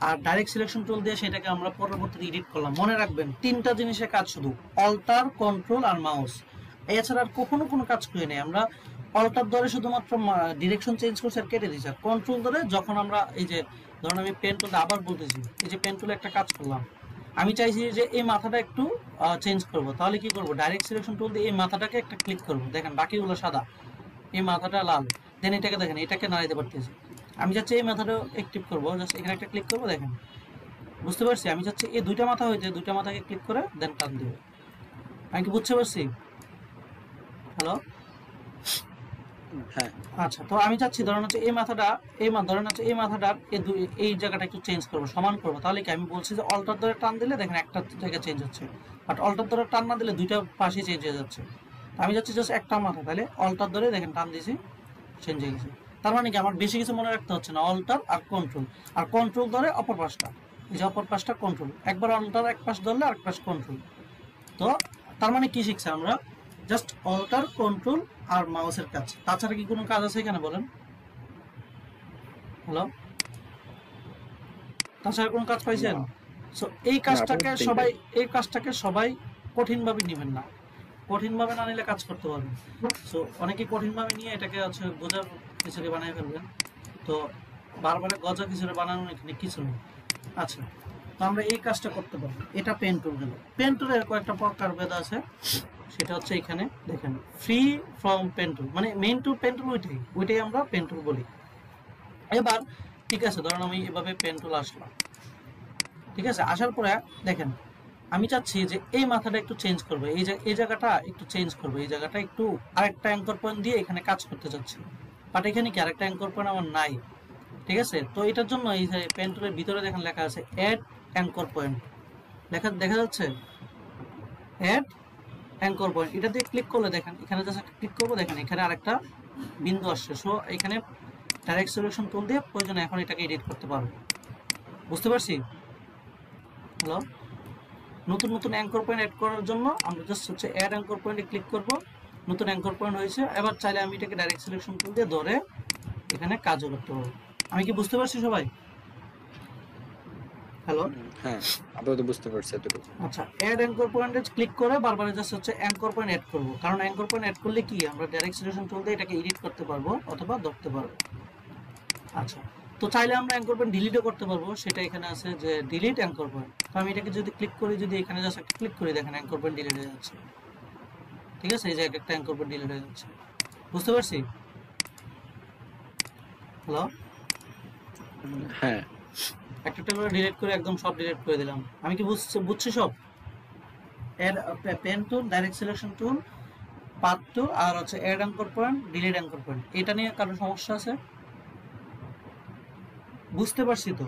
আর ডাইরেক্ট সিলেকশন টুল দিয়ে সেটাকে আমরা পরবর্তীতে এডিট করলাম। মনে রাখবেন 3টা জিনিসের কাজ শুধু, অল্টার, কন্ট্রোল আর মাউস। এছাড়া আর কখনো কোনো কাজ করি নাই আমরা। অল্টার ধরে শুধুমাত্র ডিরেকশন চেঞ্জ করছি আর কেটে দিচ্ছি। আর কন্ট্রোল ধরে যখন আমরা এই যে ধরুন আমি পেন টুলটা আবার বলতেছি, এই যে পেন টুলে একটা কাজ করলাম, আমি চাইছি যে এই মাথাটা একটু চেঞ্জ করব, তাহলে কি করব, ডাইরেক্ট সিলেকশন টুল দিয়ে এই মাথাটাকে একটা ক্লিক করব। দেখেন বাকিগুলো সাদা, এই মাথাটা লাল। দেন এটাকে দেখেন, এটাকে নাড়াইতে পারতেছি। আমি চাচ্ছি এই মাথাটা অ্যাক্টিভ করবো, জাস্ট এখানে একটা ক্লিক করবো। দেখেন বুঝতে পারছি, আমি চাচ্ছি এই দুইটা মাথা হয়েছে, দুইটা মাথাকে ক্লিক করে দেন টান দিব। আমি কি বুঝতে পারছি? হ্যালো, হ্যাঁ আচ্ছা। তো আমি চাচ্ছি ধরেন হচ্ছে এই মাথাটা, ধরেন হচ্ছে এই মাথাটার এই জায়গাটা একটু চেঞ্জ করবো, সমান করবো। তাহলে কি আমি বলছি যে অল্টার ধরে টান দিলে দেখেন একটা জায়গা চেঞ্জ হচ্ছে, বাট অল্টার ধরে টান না দিলে দুইটা পাশে চেঞ্জ হয়ে যাচ্ছে। আমি যাচ্ছি জাস্ট একটা মাথা, তাহলে অল্টার ধরে দেখেন টান দিয়েছি, চেঞ্জ হয়ে গেছে। তার মানে কি আমার বেশি কিছু মনে রাখতে হচ্ছে না, অল্টার আর কন্ট্রোল। আর কন্ট্রোল ধরে অপর পাশটা, এই যে অপর পাশটা কন্ট্রোল, একবার অল্টার এক পাশ ধরলে আরেক পাশ কন্ট্রোল। তো তার মানে কি শিখছে আমরা, জাস্ট অল্টার, কন্ট্রোল আর মাউসের কাজ। তাছাড়া কি কোনো কাজ আছে এখানে বলেন? হ্যালো, তাছাড়া কোনো কাজ পাইছেন? সো এই কাজটাকে সবাই কঠিনভাবে নেবেন না, কঠিনভাবে না নিলে কাজ করতে পারবেন। সো অনেকে কঠিনভাবে নিয়ে এটাকে হচ্ছে বোঝার খিচুড়ি বানিয়ে ফেলবেন। তো বারবার গজা খিচুড়ি বানানোর এখানে কিছু নেই। আচ্ছা, তো আমরা এই কাজটা করতে পারবো। এটা পেন টুল গেল। পেন টুলের কয়েকটা প্রকার ভেদ আছে, সেটা হচ্ছে এখানে দেখেন, ফ্রি ফ্রম পেন টুল, মানে মেইন টুল পেন টুল ওইটাই আমরা পেন টুল বলি। এবার ঠিক আছে, ধরুন আমি এভাবে পেন টুল আসলাম, ঠিক আছে, আসার পরে দেখেন আমি চাচ্ছি যে এই মাথাটা একটু চেঞ্জ করবো, এই জায়গাটা একটু চেঞ্জ করবো, এই জায়গাটা একটু আরেকটা অ্যাঙ্কর পয়েন্ট দিয়ে এখানে কাজ করতে চাচ্ছি, বাট এখানে কি আরেকটা অ্যাঙ্কর পয়েন্ট আমার নাই। ঠিক আছে, তো এটার জন্য এই যে পেন টুলের ভিতরে দেখেন লেখা আছে অ্যাড অ্যাঙ্কর পয়েন্ট, দেখা যাচ্ছে অ্যাড অ্যাঙ্কর পয়েন্ট। এটা দিয়ে ক্লিক করলে দেখেন এখানে জাস্ট ক্লিক করবো, দেখেন এখানে আরেকটা বিন্দু আসছে। সো এখানে ডাইরেক্ট সিলেকশন টুল দিয়ে প্রয়োজনে এখন এটাকে এডিট করতে পারবো। বুঝতে পারছি? হ্যালো, নতুন নতুন অ্যাঙ্কর পয়েন্ট অ্যাড করার জন্য আমরা জাস্ট হচ্ছে অ্যাড অ্যাঙ্কর পয়েন্টে ক্লিক করব, নতুন অ্যাঙ্কর পয়েন্ট হয়েছে। এবার চাইলে আমি এটাকে ডাইরেক্ট সিলেকশন টুল দিয়ে ধরে এখানে কাজও করতে পারবো। আমি কি বুঝতে পারছি সবাই? হ্যালো, হ্যাঁ আপাতত বুঝতে পারছি এতটুকু। আচ্ছা, অ্যাড অ্যাঙ্কর পয়েন্টে ক্লিক করে বারবার জাস্ট হচ্ছে অ্যাঙ্কর পয়েন্ট অ্যাড করব, কারণ অ্যাঙ্কর পয়েন্ট অ্যাড করলে কি আমরা ডাইরেক্ট সিলেকশন টুল দিয়ে এটাকে এডিট করতে পারবো অথবা ধরতে পারবো। আচ্ছা, তো চাইলে আমরা অ্যাঙ্কর পয়েন্ট ডিলিটও করতে পারবো, সেটা এখানে আছে যে ডিলিট অ্যাঙ্কর পয়েন্ট। তো আমি এটাকে যদি ক্লিক করি, যদি এখানে জাস্ট একটা ক্লিক করি, দেখেন অ্যাঙ্কর পয়েন্ট ডিলিট হয়ে যাচ্ছে। ঠিক আছে, এই যে একটা অ্যাঙ্কর পয়েন্ট ডিলিট হয়ে যাচ্ছে। বুঝতে পারছি? হ্যালো, হ্যাঁ একটা করে ডিলিট করে একদম সব ডিলিট করে দিলাম। আমি কি বুঝছি সব? Add pen tool, direct selection tool, path tool আর হচ্ছে add anchor point, delete anchor point. এটা নিয়ে কারো সমস্যা আছে? বুঝতে পারছি তো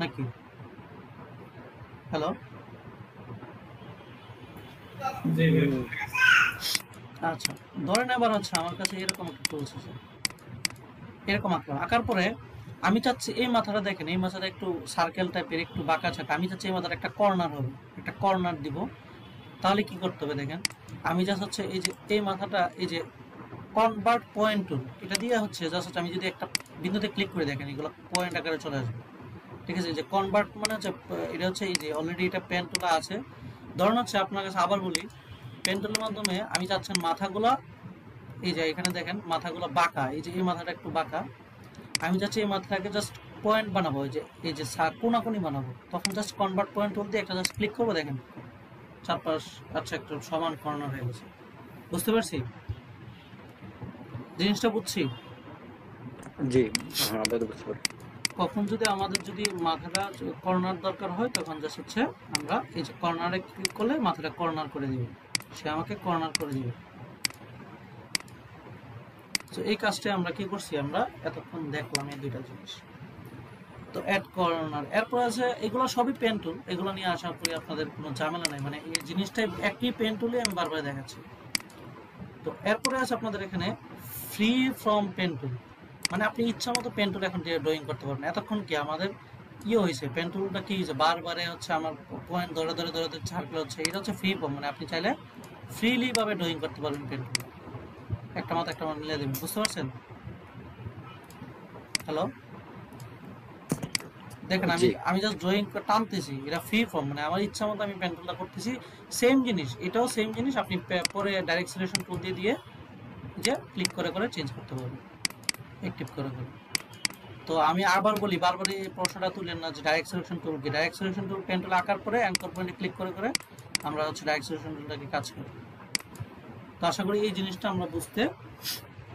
নাকি? হ্যালো, আচ্ছা, ধরেন এবার হচ্ছে আমার কাছে এরকম একটা টুলস আছে, এরকম আঁকলাম। আঁকার পরে আমি চাচ্ছি এই মাথাটা দেখেন, এই মাথাটা একটু সার্কেল টাইপের, একটু বাঁকা ছাকা। আমি চাচ্ছি এই মাথাটা একটা কর্নার হবে, একটা কর্নার দিব। তাহলে কি করতে হবে দেখেন, আমি জাস্ট হচ্ছে এই যে এই মাথাটা, এই যে কনভার্ট পয়েন্ট টুল, এটা দিয়ে হচ্ছে জাস্ট আমি যদি একটা বিন্দুতে ক্লিক করে দেখেন, এগুলো পয়েন্ট আকারে চলে আসবে। ঠিক আছে, যে কনভার্ট মানে হচ্ছে এটা হচ্ছে এই যে অলরেডি এটা পেন টুল আছে। ধরুন হচ্ছে আপনার কাছে আবার বলি, পেন টুলের মাধ্যমে আমি চাচ্ছেন মাথাগুলা, এই যে এখানে দেখেন মাথাগুলো বাঁকা, এই যে এই মাথাটা একটু বাঁকা, আমি চাচ্ছি এই মাথাটাকে জাস্ট পয়েন্ট বানাবো, এই যে কোনাকুনি বানাবো। তখন জাস্ট কনভার্ট পয়েন্ট টুল দিয়ে একটা জাস্ট ক্লিক করবো, দেখেন চারপাশ আচ্ছা একটু সমান কর্নার হয়ে গেছে। বুঝতে পারছি জিনিসটা? বুঝছি। জি হ্যাঁ আপাতত বুঝতে পারছি। কখন যদি আমাদের যদি মাথাটা কর্নার দরকার হয়, তখন জাস্ট হচ্ছে আমরা এই যে কর্নারে ক্লিক করলে মাথাটা কর্নার করে দিবে, সে আমাকে কর্নার করে দিবে। তো এই কাজটা আমরা কি করছি, আমরা এতক্ষণ দেখলাম এই দুইটা জিনিস। তো অ্যাড কর্নার, এরপর আছে এগুলো সবই পেন টুল, এগুলো নিয়ে আশা করি আপনাদের কোনো ঝামেলা নাই, মানে এই জিনিসটাই একই পেন টুলে আমি বারবার দেখাচ্ছি। তো এরপরে আছে আপনাদের এখানে ফ্রি ফ্রম পেন টুল, মানে আপনি ইচ্ছা মতো পেন টুল এখন ড্রয়িং করতে পারবেন। এতক্ষণ কি আমাদের হয়েছে, পেন টুলটা কি হয়েছে, বারবারে হচ্ছে আমার পয়েন্ট ধরে ধরে ধরে ধরে সার্কেল হচ্ছে। এটা হচ্ছে ফ্রি ফর্ম, মানে আপনি চাইলে ফ্রিলি ভাবে ড্রয়িং করতে পারবেন পেন টুল, একটা মাথা একটা মাথা মিলিয়ে দেবেন। বুঝতে পারছেন? হ্যালো, দেখেন আমি জি আমি জাস্ট ড্রয়িং টানতেছি, এটা ফ্রি ফর্ম, মানে আমার ইচ্ছা মতো আমি পেন টুলটা করতেছি। সেম জিনিস, এটাও সেম জিনিস, আপনি পরে ডাইরেক্ট সিলেকশন টুল দিয়ে দিয়ে যে ক্লিক করে করে চেঞ্জ করতে পারবেন, অ্যাক্টিভ করে করে। তো আমি আবার বলি, বারবার এই প্রশ্নটা তুলেন না যে ডাইরেক্ট সিলেকশন টুল কি। Direct selection tool pen tool আঁকার পরে অ্যাঙ্কর পয়েন্টে ক্লিক করে করে আমরা হচ্ছে ডাইরেক্ট সিলেকশন টুলটাকে কাজ করি। তো আশা করি এই জিনিসটা আমরা বুঝতে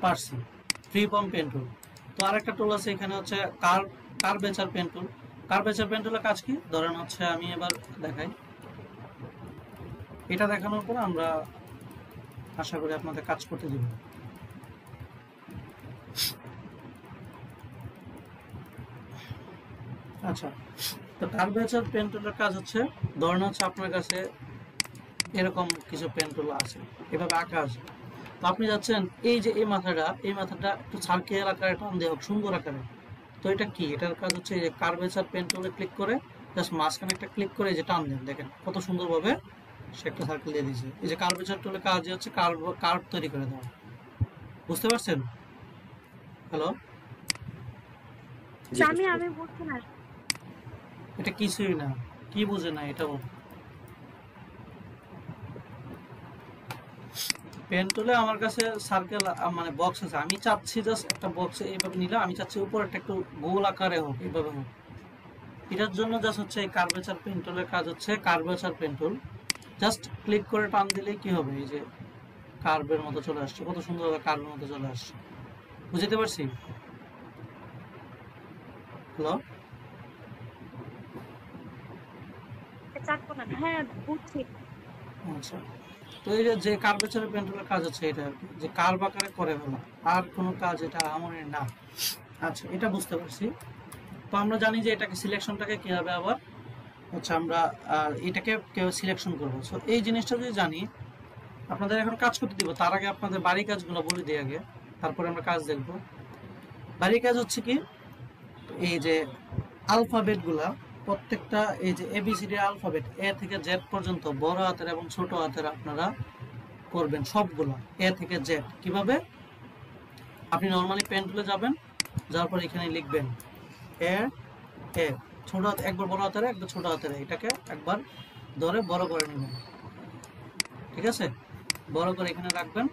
পারছি। Free form pen tool. তো আরেকটা টুল আছে এখানে হচ্ছে curvature pen tool. Curvature pen টুলের কাজ কি, ধরেন হচ্ছে আমি এবার দেখাই, এটা দেখানোর পর আমরা আশা করি আপনাদের কাজ করতে দিব। আচ্ছা, তো কার্ভেচার পেন টুলের কাজ হচ্ছে, ধরেন হচ্ছে আপনার কাছে এরকম কিছু পেন টুল আছে, এভাবে আঁকা আছে। তো আপনি যাচ্ছেন এই যে এই মাথাটা একটু সার্কেল আকারে টান দেওয়া হোক, সুন্দর আকারে। তো এটা কি, এটার কাজ হচ্ছে এই যে কার্ভেচার পেন টুলে ক্লিক করে জাস্ট মাঝখানে একটা ক্লিক করে এই যে টান দেন, দেখেন কত সুন্দরভাবে সে একটা সার্কেল দিয়ে দিয়েছে। এই যে কার্ভেচার টুলের কাজ হচ্ছে কার্ভ তৈরি করে দেওয়া। বুঝতে পারছেন? হ্যালো, জি আমি বুঝতে আমি পারছি। বুঝছি না। এটা কিছুই না, কি বুঝে না এটা বল। পেন টুলে আমার কাছে সার্কেল মানে বক্স আছে, আমি চাচ্ছি জাস্ট একটা বক্সে এইভাবে নিলাম, আমি চাচ্ছি উপরে একটা একটু গোল আকারে হোক, এইভাবে হোক। এটার জন্য জাস্ট হচ্ছে এই কার্ভেচার পেন টুলের কাজ হচ্ছে, curvature pen tool just click করে টান দিলেই কি হবে, এই যে কার্ভের মতো চলে আসছে, কত সুন্দরভাবে কার্ভের মতো চলে আসছে। বুঝতে পারছি? হ্যালো, চাটবো না, হ্যাঁ বুঝছি। আচ্ছা। তো এই যে কার্ভেচার পেন টুলের কাজ হচ্ছে এটা আর কি, যে কার্ভ আকারে করে ফেলা, আর কোনো কাজ এটা আমাদের না। আচ্ছা, এটা বুঝতে পারছি। তো আমরা জানি যে এটাকে সিলেকশনটাকে কিভাবে আবার হচ্ছে আমরা এটাকে কেউ সিলেকশন করবো। সো এই জিনিসটা যদি জানি, আপনাদের এখন কাজ করতে দিব, তার আগে আপনাদের বাড়ি কাজগুলো বলে দিই আগে, তারপরে আমরা কাজ দেখব। বাড়ির কাজ হচ্ছে কি, এই যে আলফাবেটগুলা প্রত্যেকটা, এই যে এবিসিডি আলফাবেট এ থেকে জেড পর্যন্ত বড় হাতের এবং ছোট হাতের আপনারা করবেন সবগুলো, এ থেকে জেড। কিভাবে, আপনি নর্মালি পেন টুলে যাবেন, যাওয়ার পর এখানে লিখবেন এ এ, ছোট হাত একবার বড় হাতের একবার ছোট হাতের, এটাকে একবার ধরে বড় করে নেবেন, ঠিক আছে? বড় করে এখানে রাখবেন।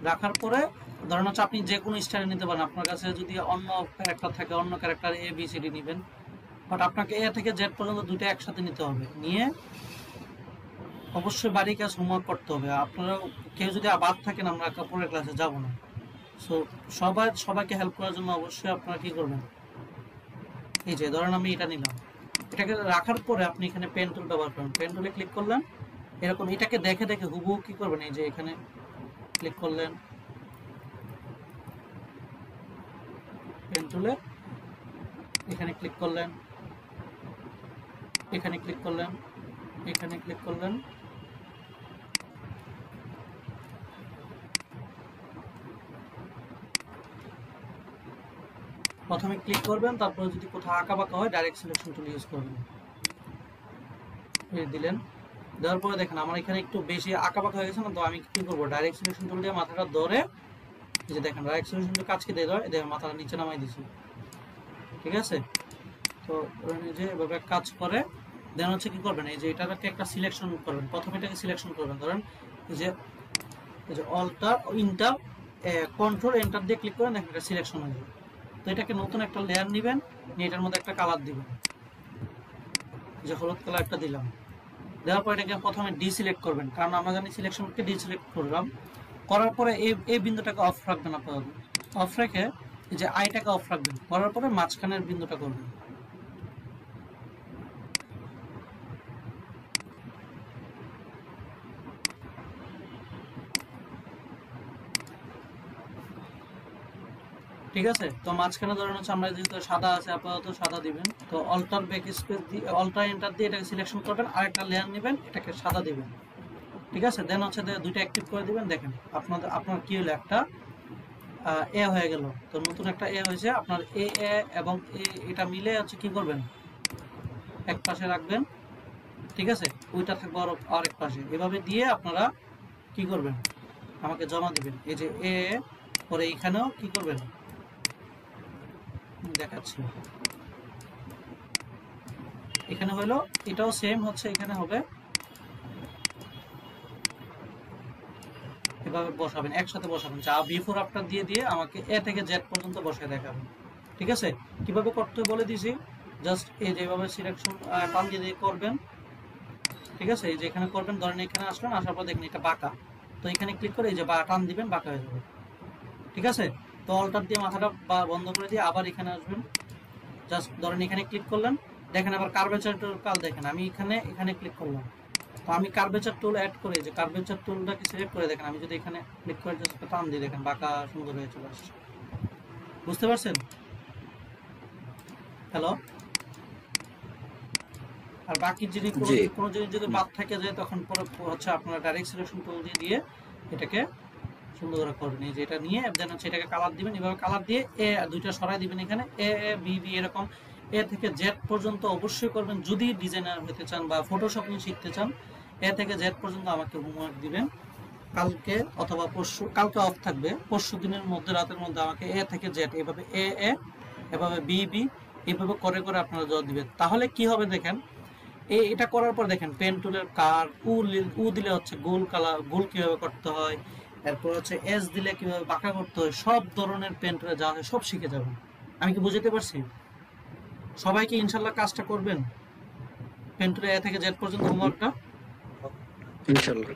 রাখার পরে ধরেন হচ্ছে আপনি যে কোনো স্টাইলে নিতে পারেন, আপনার কাছে যদি অন্য ক্যারেক্টার থাকে অন্য character A B C D নেবেন, বাট আপনাকে এ থেকে জেড পর্যন্ত দুটো একসাথে নিতে হবে। নিয়ে অবশ্যই বাড়ি কাজ হোমওয়ার্ক করতে হবে। আপনারা কেউ যদি বাদ থাকেন, আমরা কাপড়ের ক্লাসে যাব না। সো সবাইকে হেল্প করার জন্য অবশ্যই আপনারা কি করবেন, এই যে ধরেন আমি এটা নিলাম, এটাকে রাখার পরে আপনি এখানে পেন টুল ব্যবহার করেন, পেন টুলে ক্লিক করলেন, এরকম এটাকে দেখে দেখে হুবহু কি করবেন, এই যে এখানে ক্লিক করলেন পেন টুলে, এখানে ক্লিক করলেন, এখানে ক্লিক করলেন, এখানে ক্লিক করলেন, প্রথমে ক্লিক করবেন, তারপরে যদি কোথাও আঁকা বাঁকা হয় ডাইরেক্ট সিলেকশন টুল ইউজ করবেন। এই দিলেন, দেওয়ার পরে দেখেন আমার এখানে একটু বেশি আঁকা বাঁকা হয়ে গেছে না, তো আমি কি করবো, ডাইরেক্ট সিলেকশন টুল দিয়ে মাথাটা ধরে, এই যে দেখেন ডাইরেক্ট সিলেকশন টুল কাজকে দিয়ে দেয়, দেখেন মাথাটা নিচে নামাই দিছি, ঠিক আছে? তো যে এভাবে কাজ করে, দেন হচ্ছে কি করবেন, এই যে এটাকে একটা সিলেকশন করবেন, প্রথমে এটাকে সিলেকশন করবেন, ধরেন এই যে অল্টার ইন্টার কন্ট্রোল এন্টার দিয়ে ক্লিক করেন, দেখেন এটা সিলেকশন হয়ে যাবে। তো এটাকে নতুন একটা লেয়ার নেবেন, নিয়ে এটার মধ্যে একটা কালার দিবেন, যে হলুদ কালারটা দিলাম। দেওয়ার পর এটাকে প্রথমে ডিসিলেক্ট করবেন, কারণ আমরা জানি সিলেকশনকে ডিসিলেক্ট করলাম। করার পরে এই বিন্দুটাকে অফ রাখবেন, আপাতত অফ রেখে এই যে আইটাকে অফ রাখবেন, করার পরে মাঝখানের বিন্দুটা করবেন। ঠিক আছে? তো মাঝখানে ধরেন হচ্ছে আমরা যেহেতু সাদা আছে, আপাতত সাদা দিবেন। তো অল্টার ব্যাক স্পেস দিয়ে অল্টার এন্টার দিয়ে এটাকে সিলেকশন করবেন, আর একটা লেয়ার নেবেন, এটাকে সাদা দিবেন, ঠিক আছে? দেন হচ্ছে দুইটা অ্যাক্টিভ করে দিবেন। দেখেন আপনার কি হলো, একটা এ হয়ে গেল। তো নতুন একটা এ হয়েছে আপনার, এ এ এবং এটা মিলে হচ্ছে কি করবেন, এক পাশে রাখবেন, ঠিক আছে? ওইটা থাকবে আরেক পাশে, এভাবে দিয়ে আপনারা কি করবেন, আমাকে জমা দিবেন। এই যে এ, পরে এখানেও কি করবেন, দেখাচ্ছি। এখানে হলো, এটাও সেম হচ্ছে, এখানে হবে এভাবে বসাবেন, একসাথে বসাবেন, যা বিফোর আফটার দিয়ে দিয়ে আমাকে এ থেকে জেড পর্যন্ত বসায় দেখাবেন। ঠিক আছে, কিভাবে করতে বলে দিয়েছি, জাস্ট এই যেভাবে সিলেকশন টান দিয়ে দিয়ে করবেন। ঠিক আছে, এই যে এখানে করবেন, ধরেন এখানে আসলেন, আসার পর দেখেন এটা বাঁকা, তো এখানে ক্লিক করে এই যে টান দিবেন, বাঁকা হয়ে যাবে। ঠিক আছে, তো অল্টার দিয়ে মাথাটা বন্ধ করে দিয়ে আবার এখানে আসবেন, জাস্ট ধরেন এখানে ক্লিক করলেন, দেখেন আবার কার্ভেচার টুল কাল দেখেন, আমি এখানে ক্লিক করলাম, তো আমি কার্ভেচার টুল অ্যাড করে, যে কার্ভেচার টুলটাকে সিলেক্ট করে দেখেন, আমি যদি এখানে ক্লিক করে জাস্ট টান দিই, দেখেন বাঁকা সুন্দর হয়ে চলে আসছে। বুঝতে পারছেন? হ্যালো? আর বাকি যদি কোনো জিনিস যদি বাদ থেকে যায়, তখন পরে হচ্ছে আপনারা ডাইরেক্ট সিলেকশন টুল দিয়ে দিয়ে এটাকে সুন্দর করে করবেন। এই যে এটা নিয়ে দেন হচ্ছে এটাকে কালার দিবেন, এভাবে কালার দিয়ে এ দুইটা সরাই দিবেন, এখানে এ এ বি বি এরকম এ থেকে জেড পর্যন্ত অবশ্যই করবেন যদি ডিজাইনার হতে চান বা ফটোশপ নিয়ে শিখতে চান। এ থেকে জেড পর্যন্ত আমাকে হোমওয়ার্ক দিবেন কালকে অথবা পরশু, কালকে অফ থাকবে, পরশু দিনের মধ্যে রাতের মধ্যে আমাকে এ থেকে জেড এভাবে এ এ এভাবে বি বি এভাবে করে করে আপনারা জবাব দিবেন। তাহলে কি হবে দেখেন, এটা করার পর দেখেন পেন টুলের কার উ দিলে হচ্ছে গোল কালার, গোল কিভাবে করতে হয়, এরপর হচ্ছে এস দিলে কিভাবে বাঁকা করতে হয়, সব ধরনের পেন টুলে যা হয় সব শিখে যাবেন। আমি কি বুঝাতে পারছি? সবাই কি ইনশাল্লাহ কাজটা করবেন, পেন টুলে এ থেকে জেড পর্যন্ত হোমওয়ার্কটা ইনশাআল্লাহ।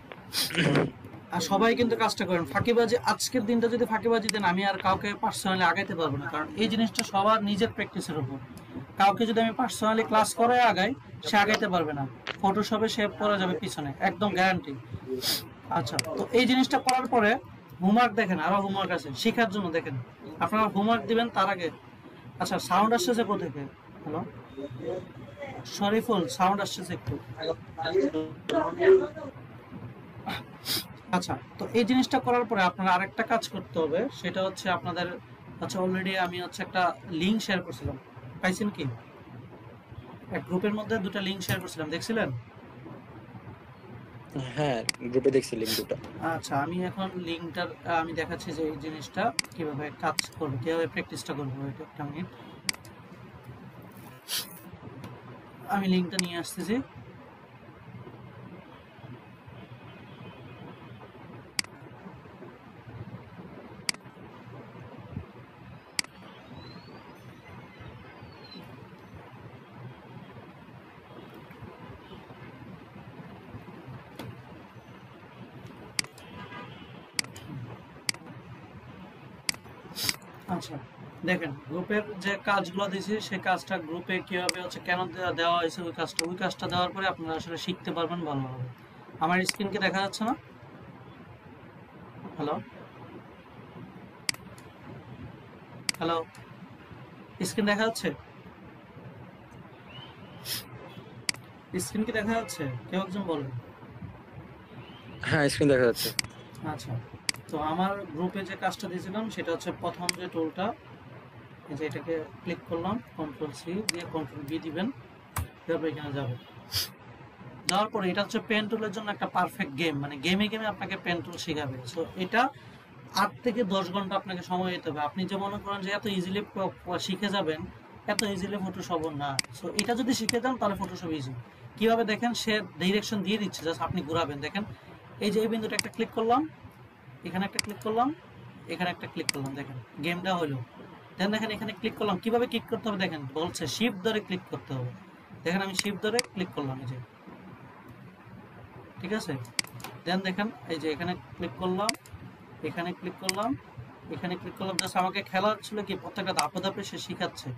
আর সবাই কিন্তু কাজটা করেন। ফাঁকিবাজি, আজকের দিনটা যদি ফাঁকিবাজি দেন, আমি আর কাউকে পার্সোনালি আগাইতে পারবো না, কারণ এই জিনিসটা সবার নিজের প্র্যাকটিসের উপর। কাউকে যদি আমি পার্সোনালি ক্লাস করে আগাই, সে আগাইতে পারবে না, ফটোশপে সে পড়ে যাবে পিছনে, একদম গ্যারান্টি। আচ্ছা, তো এই জিনিসটা করার পরে হোমওয়ার্ক দেখেন, আরো হোমওয়ার্ক আছে শেখার জন্য। দেখেন আপনারা হোমওয়ার্ক দিবেন তার আগে, আচ্ছা সাউন্ড আসছে কোথা থেকে? হ্যালো শরীফুল, সাউন্ড আসছে একটু। আচ্ছা, তো এই জিনিসটা করার পরে আপনারা আরেকটা কাজ করতে হবে, সেটা হচ্ছে আপনাদের, আচ্ছা অলরেডি আমি হচ্ছে একটা লিঙ্ক শেয়ার করছিলাম, পাইছেন কি? এক গ্রুপের মধ্যে দুটো লিঙ্ক শেয়ার করছিলাম, দেখছিলেন? হ্যাঁ, গ্রুপে দেখছি লিংক দুটো। আচ্ছা, আমি এখন লিঙ্কটার আমি দেখাচ্ছি যে এই জিনিসটা কিভাবে কাজ করবে, কিভাবে প্র্যাকটিসটা করবো। এটা একটা মিনিট, আমি লিঙ্কটা নিয়ে আসতেছি। আচ্ছা দেখেন, গ্রুপের যে কাজগুলো দিয়েছি সেই কাজটা গ্রুপে কিভাবে হচ্ছে, কেন দেওয়া হয়েছে ওই কাজটা দেওয়ার পরে আপনারা আসলে শিখতে পারবেন ভালোভাবে। আমার স্ক্রিন কি দেখা যাচ্ছে না? হ্যালো হ্যালো, স্ক্রিন দেখা যাচ্ছে? স্ক্রিন কি দেখা যাচ্ছে? কেউ একজন বলবেন। হ্যাঁ, স্ক্রিন দেখা যাচ্ছে। আচ্ছা, তো আমার গ্রুপে যে কাজটা দিয়েছিলাম সেটা হচ্ছে প্রথম যে টুলটা, এই যে এটাকে ক্লিক করলাম, কন্ট্রোল সি দিয়ে কন্ট্রোল বি দিবেন, তারপর এখানে যাবে, যাওয়ার পরে এটা হচ্ছে পেন টুলের জন্য একটা পারফেক্ট গেম, মানে গেমে গেমে আপনাকে পেন টুল শেখাবে। সো এটা 8 থেকে 10 ঘন্টা আপনাকে সময় দিতে হবে। আপনি যে মনে করেন যে এত ইজিলি শিখে যাবেন, এত ইজিলি ফটোশপ না। সো এটা যদি শিখে যান তাহলে ফটোশপ ইজি। কিভাবে দেখেন, সে ডিরেকশন দিয়ে দিচ্ছে, জাস্ট আপনি ঘুরাবেন। দেখেন এই যে এই বিন্দুটা একটা ক্লিক করলাম, এখানে একটা ক্লিক করলাম, এখানে একটা ক্লিক করলাম, দেখেন গেমটা হলো। দেন দেখেন এখানে ক্লিক করলাম, কিভাবে ক্লিক করতে হবে দেখেন, বলছে শিফট ধরে ক্লিক করতে হবে। দেখেন আমি শিফট ধরে ক্লিক করলাম, এই যে, ঠিক আছে। দেন দেখেন এই যে এখানে ক্লিক করলাম, এখানে ক্লিক করলাম, এখানে ক্লিক করলাম, জাস্ট আমাকে খেলা ছিল কি প্রত্যেকটা ধাপে ধাপে সে শিখাচ্ছে।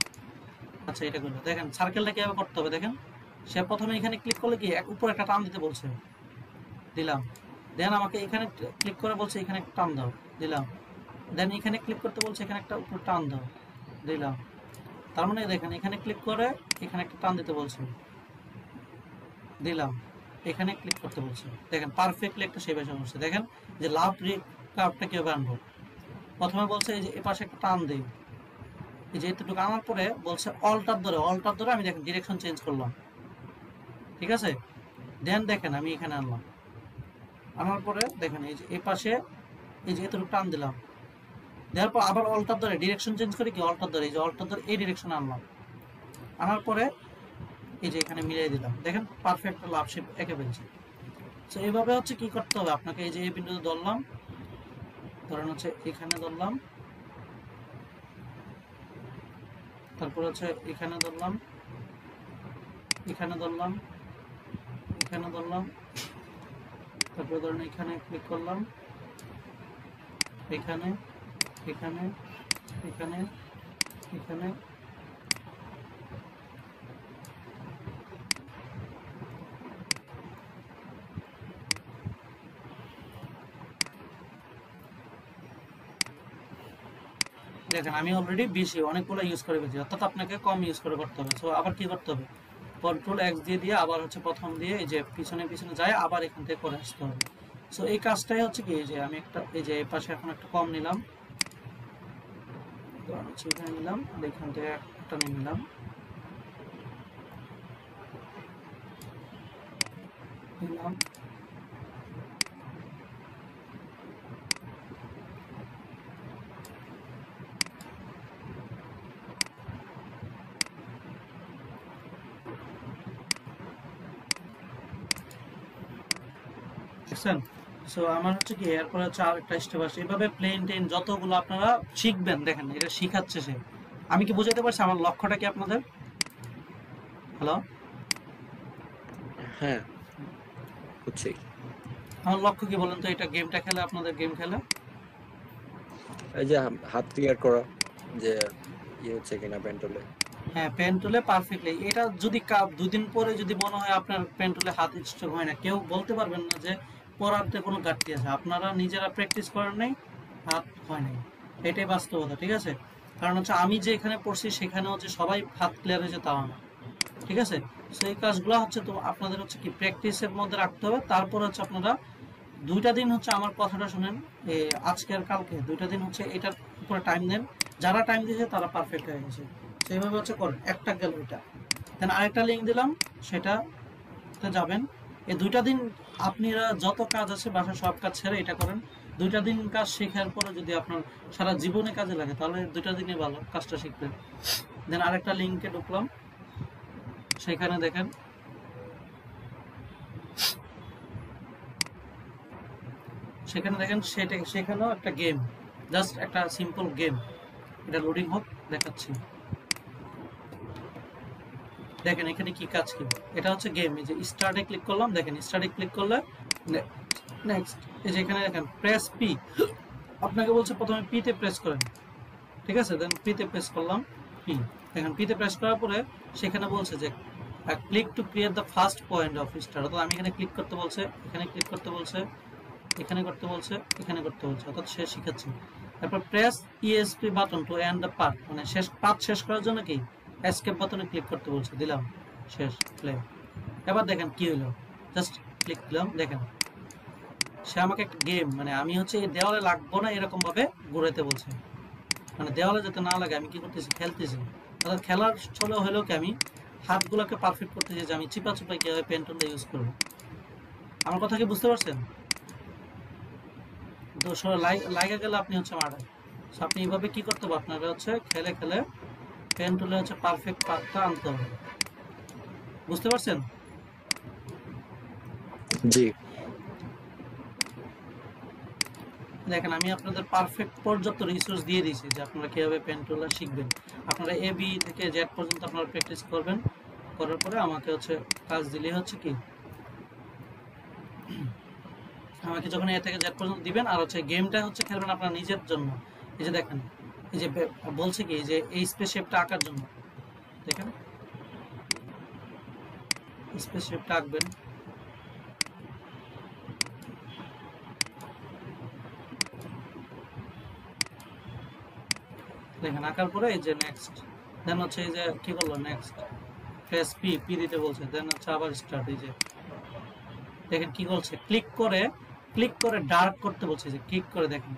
আচ্ছা এটা করলো, দেখেন সার্কেলটা কিভাবে করতে হবে দেখেন। সে প্রথমে এখানে ক্লিক করলে কি উপরে একটা টান দিতে বলছে, দিলাম। দেন আমাকে এখানে ক্লিক করে বলছে এখানে একটা টান দাও, দিলাম। দেন এখানে ক্লিক করতে বলছে এখানে একটা উপর টান দাও, দিলাম। তার মানে দেখেন এখানে ক্লিক করে এখানে একটা টান দিতে বলছে, দিলাম। এখানে ক্লিক করতে বলছে, দেখেন পারফেক্টলি একটা শেপ এসে বসছে। দেখেন যে লাভ কার্ভটা কিভাবে আনবো, প্রথমে বলছে এই যে এপাশে একটা টান দেই, এই যে এতটুকু আনার পরে বলছে অল্টার ধরে আমি দেখেন ডিরেকশন চেঞ্জ করলাম, ঠিক আছে। দেন দেখেন আমি এখানে আনলাম, আনার পরে দেখেন এই যে এপাশে এই যে এতটুকু টান দিলাম, দেওয়ার পর আবার অল্টার ধরে ডিরেকশন চেঞ্জ করে কি অল্টার ধরে, এই যে অল্টার ধরে এই ডিরেকশনে আনলাম, আনার পরে এই যে এখানে মিলিয়ে দিলাম, দেখেন পারফেক্ট লাভ শেপ এঁকে ফেলছি। তো এইভাবে হচ্ছে কি করতে হবে আপনাকে, এই যে এই বিন্দুতে ধরলাম, ধরেন হচ্ছে এখানে ধরলাম, তারপর হচ্ছে এখানে ধরলাম, এখানে ধরলাম, এখানে ধরলাম, তারপরে ধরেন এখানে ক্লিক করলাম, এখানে এখানে এখানে এখানে দেখেন আমি অলরেডি বেশি অনেকগুলো ইউজ করে ফেলছি, অর্থাৎ আপনাকে কম ইউজ করে করতে হবে। সো আবার কি করতে হবে, কন্ট্রোল এক্স দিয়ে দিয়ে আবার হচ্ছে প্রথম দিয়ে এই যে পিছনে পিছনে যায় আবার এখান থেকে করে আসতে হবে। সো এই কাজটাই হচ্ছে কি, এই যে আমি একটা এই যে এই পাশে এখন একটা কম নিলাম, তো হচ্ছে এখানে নিলাম, আর এখান থেকে একটা নিয়ে নিলাম, নিলাম, দেখছেন। সো আমার হচ্ছে কি এরপরে হচ্ছে আরেকটা স্টেপ আসে, এইভাবে প্লেন টেন যতগুলো আপনারা শিখবেন, দেখেন এটা শিখাচ্ছে সে। আমি কি বুঝাতে পারছি আমার লক্ষ্যটা কি আপনাদের? হ্যালো, হ্যাঁ বুঝছি। আমার লক্ষ্য কি বলেন তো, এটা গেমটা খেলে আপনাদের গেম খেলে এই যে হাত ক্লিয়ার করা, যে ইয়ে হচ্ছে কিনা পেন্টলে। হ্যাঁ পেন টুলে পারফেক্টলি, এটা যদি দুদিন পরে যদি মনে হয় আপনার পেন টুলে হাত স্ট্রোক হয় না, কেউ বলতে পারবেন না যে পড়াতে কোনো ঘাটতি আছে, আপনারা নিজেরা প্র্যাকটিস করেন নাই, হাত হয় নাই, এটাই বাস্তবতা। ঠিক আছে, কারণ হচ্ছে আমি যে এখানে পড়ছি সেখানে হচ্ছে সবাই হাত ক্লিয়ার হয়েছে তাও না। ঠিক আছে, সো এই কাজগুলো হচ্ছে তো আপনাদের হচ্ছে কি প্র্যাকটিসের মধ্যে রাখতে হবে। তারপর হচ্ছে আপনারা 2টা দিন হচ্ছে আমার কথাটা শুনেন, আজকে আর কালকে 2টা দিন হচ্ছে এটার উপরে টাইম দেন, যারা টাইম দিয়েছে তারা পারফেক্ট হয়ে গেছে। সেইভাবে হচ্ছে করেন, একটা গেল এটা, দেন আরেকটা লিঙ্ক দিলাম সেটাতে যাবেন। এই 2টা দিন আপনারা যত কাজ আছে বাসায় সব কাজ ছেড়ে এটা করেন। 2টা দিন কাজ শেখার পরে যদি আপনার সারা জীবনে কাজে লাগে তাহলে 2টা দিনই ভালো কাজটা শিখবেন। দেন আরেকটা লিঙ্কে ঢুকলাম, সেখানে দেখেন সেখানেও একটা গেম, জাস্ট একটা সিম্পল গেম, এটা লোডিং হোক দেখাচ্ছি। দেখেন এখানে কি কাজ কি, এটা হচ্ছে গেম। এই যে স্টার্টে ক্লিক করলাম, দেখেন স্টার্টে ক্লিক করলে নেক্সট, এই যে এখানে দেখেন প্রেস পি, আপনাকে বলছে প্রথমে পি তে প্রেস করেন। ঠিক আছে, দেন পি তে প্রেস করলাম, পি, দেখেন পি তে প্রেস করার পরে সেখানে বলছে যে click to create the first point of start, অর্থাৎ আমি এখানে ক্লিক করতে বলছে, এখানে ক্লিক করতে বলছে, এখানে করতে বলছে, এখানে করতে বলছে, অর্থাৎ সে শিখাচ্ছে। তারপর press ESP button to end the part, মানে পার্ট শেষ করার জন্য কি এসকেপ বাটনে ক্লিক করতে বলছে, দিলাম, শেষ, প্লে। এবার দেখেন কি হলো, জাস্ট ক্লিক দিলাম, দেখেন সে আমাকে একটা গেম, মানে আমি হচ্ছে এই দেওয়ালে লাগবো না এরকম ভাবে ঘুরাইতে বলছে, মানে দেওয়ালে যাতে না লাগে আমি কি করতেছি, খেলতেছি। অর্থাৎ খেলার ছলে হলেও কি আমি হাতগুলোকে পারফেক্ট করতেছি, যে আমি চিপা চিপা কিভাবে পেন টুলটা ইউজ করবো। আমার কথা কি বুঝতে পারছেন? তো লাগা গেলে আপনি হচ্ছে মারায়। আপনি এইভাবে কি করতে হবে, আপনারা হচ্ছে খেলে খেলে পেন টুলে হচ্ছে পারফেক্ট পার্টটা আনতে হবে। বুঝতে পারছেন? জি। দেখেন আমি আপনাদের পারফেক্ট পর্যাপ্ত রিসোর্স দিয়ে দিয়েছি যে আপনারা কিভাবে পেন টুলটা শিখবেন। আপনারা এ বি থেকে জেড পর্যন্ত আপনারা প্র্যাকটিস করবেন, করার পরে আমাকে হচ্ছে কাজ দিলেই হচ্ছে কি আমাকে যখন এ থেকে জেড পর্যন্ত দিবেন, আর হচ্ছে গেমটা হচ্ছে খেলবেন আপনার নিজের জন্য। এই যে দেখেন, এই যে বলছে কি যে এই স্পেস শেপটা আঁকার জন্য, দেখেন স্পেস শেপটা আঁকবেন, দেখেন আঁকার পরে এই যে নেক্সট, দেন হচ্ছে এই যে কি করলো নেক্সট, প্রেস পি, পি দিতে বলছে, দেন হচ্ছে আবার স্টার্ট। এই যে দেখেন কি বলছে, ক্লিক করে ডার্ক করতে বলছে, যে ক্লিক করে দেখেন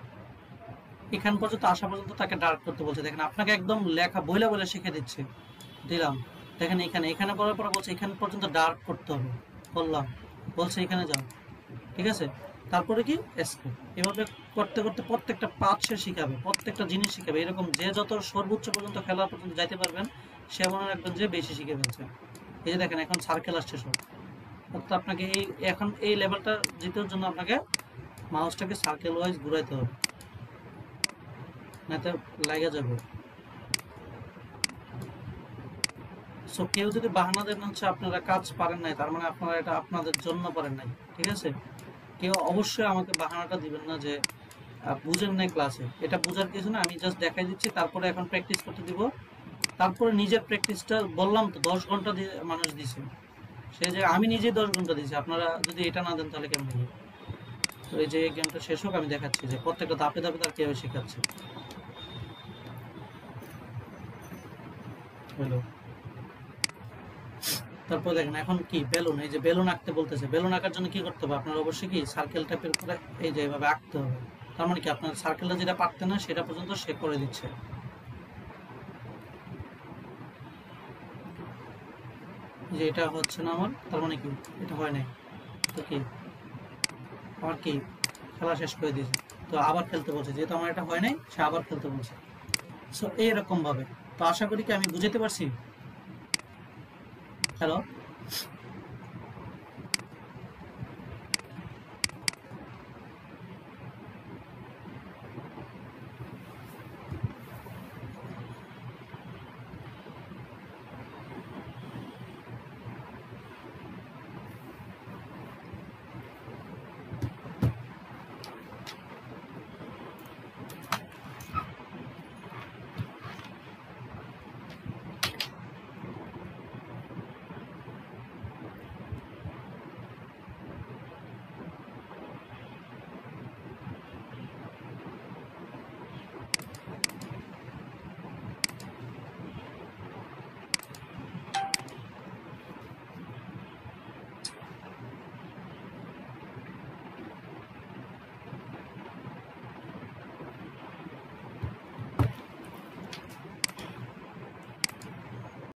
এখান পর্যন্ত আসা পর্যন্ত তাকে ডার্ক করতে বলছে। দেখেন আপনাকে একদম লেখা বইলা বলে শিখে দিচ্ছে, দিলাম। দেখেন এখানে করার পরে বলছে এখান পর্যন্ত ডার্ক করতে হবে, বললাম, বলছে এখানে যাও। ঠিক আছে, তারপরে কি এসকেপ। এভাবে করতে করতে প্রত্যেকটা পাথ সে শিখাবে, প্রত্যেকটা জিনিস শিখাবে। এরকম যে যত সর্বোচ্চ পর্যন্ত খেলা পর্যন্ত যাইতে পারবেন সে মনে রাখবেন যে বেশি শিখে ফেলছে। এই যে দেখেন এখন সার্কেল আসছে সব, অর্থাৎ আপনাকে এখন এই লেভেলটা জিতার জন্য আপনাকে মাউসটাকে সার্কেল ওয়াইজ ঘুরাইতে হবে, না তো লাগা যাবে। সো কেউ যদি বাহানা দেন হচ্ছে আপনারা কাজ পারেন নাই, তার মানে আপনারা এটা আপনাদের জন্য পারেন নাই, ঠিক আছে? কেউ অবশ্যই আমাকে বাহানাটা দিবেন না যে বুঝেন নাই ক্লাসে। এটা বোঝার কিছু না, আমি জাস্ট দেখাই দিচ্ছি, তারপরে এখন প্র্যাকটিস করতে দিব। তারপরে নিজের প্র্যাকটিসটা বললাম তো 10 ঘন্টা দিয়ে মানুষ দিছে, সে যে আমি নিজেই 10 ঘন্টা দিয়েছি, আপনারা যদি এটা না দেন তাহলে কেমন হবে? তো এই যে গেমটা শেষ হোক, আমি দেখাচ্ছি যে প্রত্যেকটা ধাপে ধাপে তার কীভাবে শেখাচ্ছে। হ্যালো, তারপর দেখেন এখন কি বেলুন, এই যে বেলুন আঁকতে বলতেছে। বেলুন আঁকার জন্য কি করতে হবে? আপনার অবশ্যই কি সার্কেল টাইপের করে এই যে এভাবে আঁকতে হবে। তার মানে কি আপনার সার্কেলটা যেটা পারতেন না সেটা পর্যন্ত সে করে দিচ্ছে। যে এটা হচ্ছে না আমার, তার মানে কি এটা হয় নাই, তো কি আমার কি খেলা শেষ করে দিয়েছে, তো আবার খেলতে বলছে। যেহেতু আমার এটা হয় নাই সে আবার খেলতে বলছে। সো এইরকম ভাবে। তো আশা করি কি আমি বুঝাতে পারছি। হ্যালো।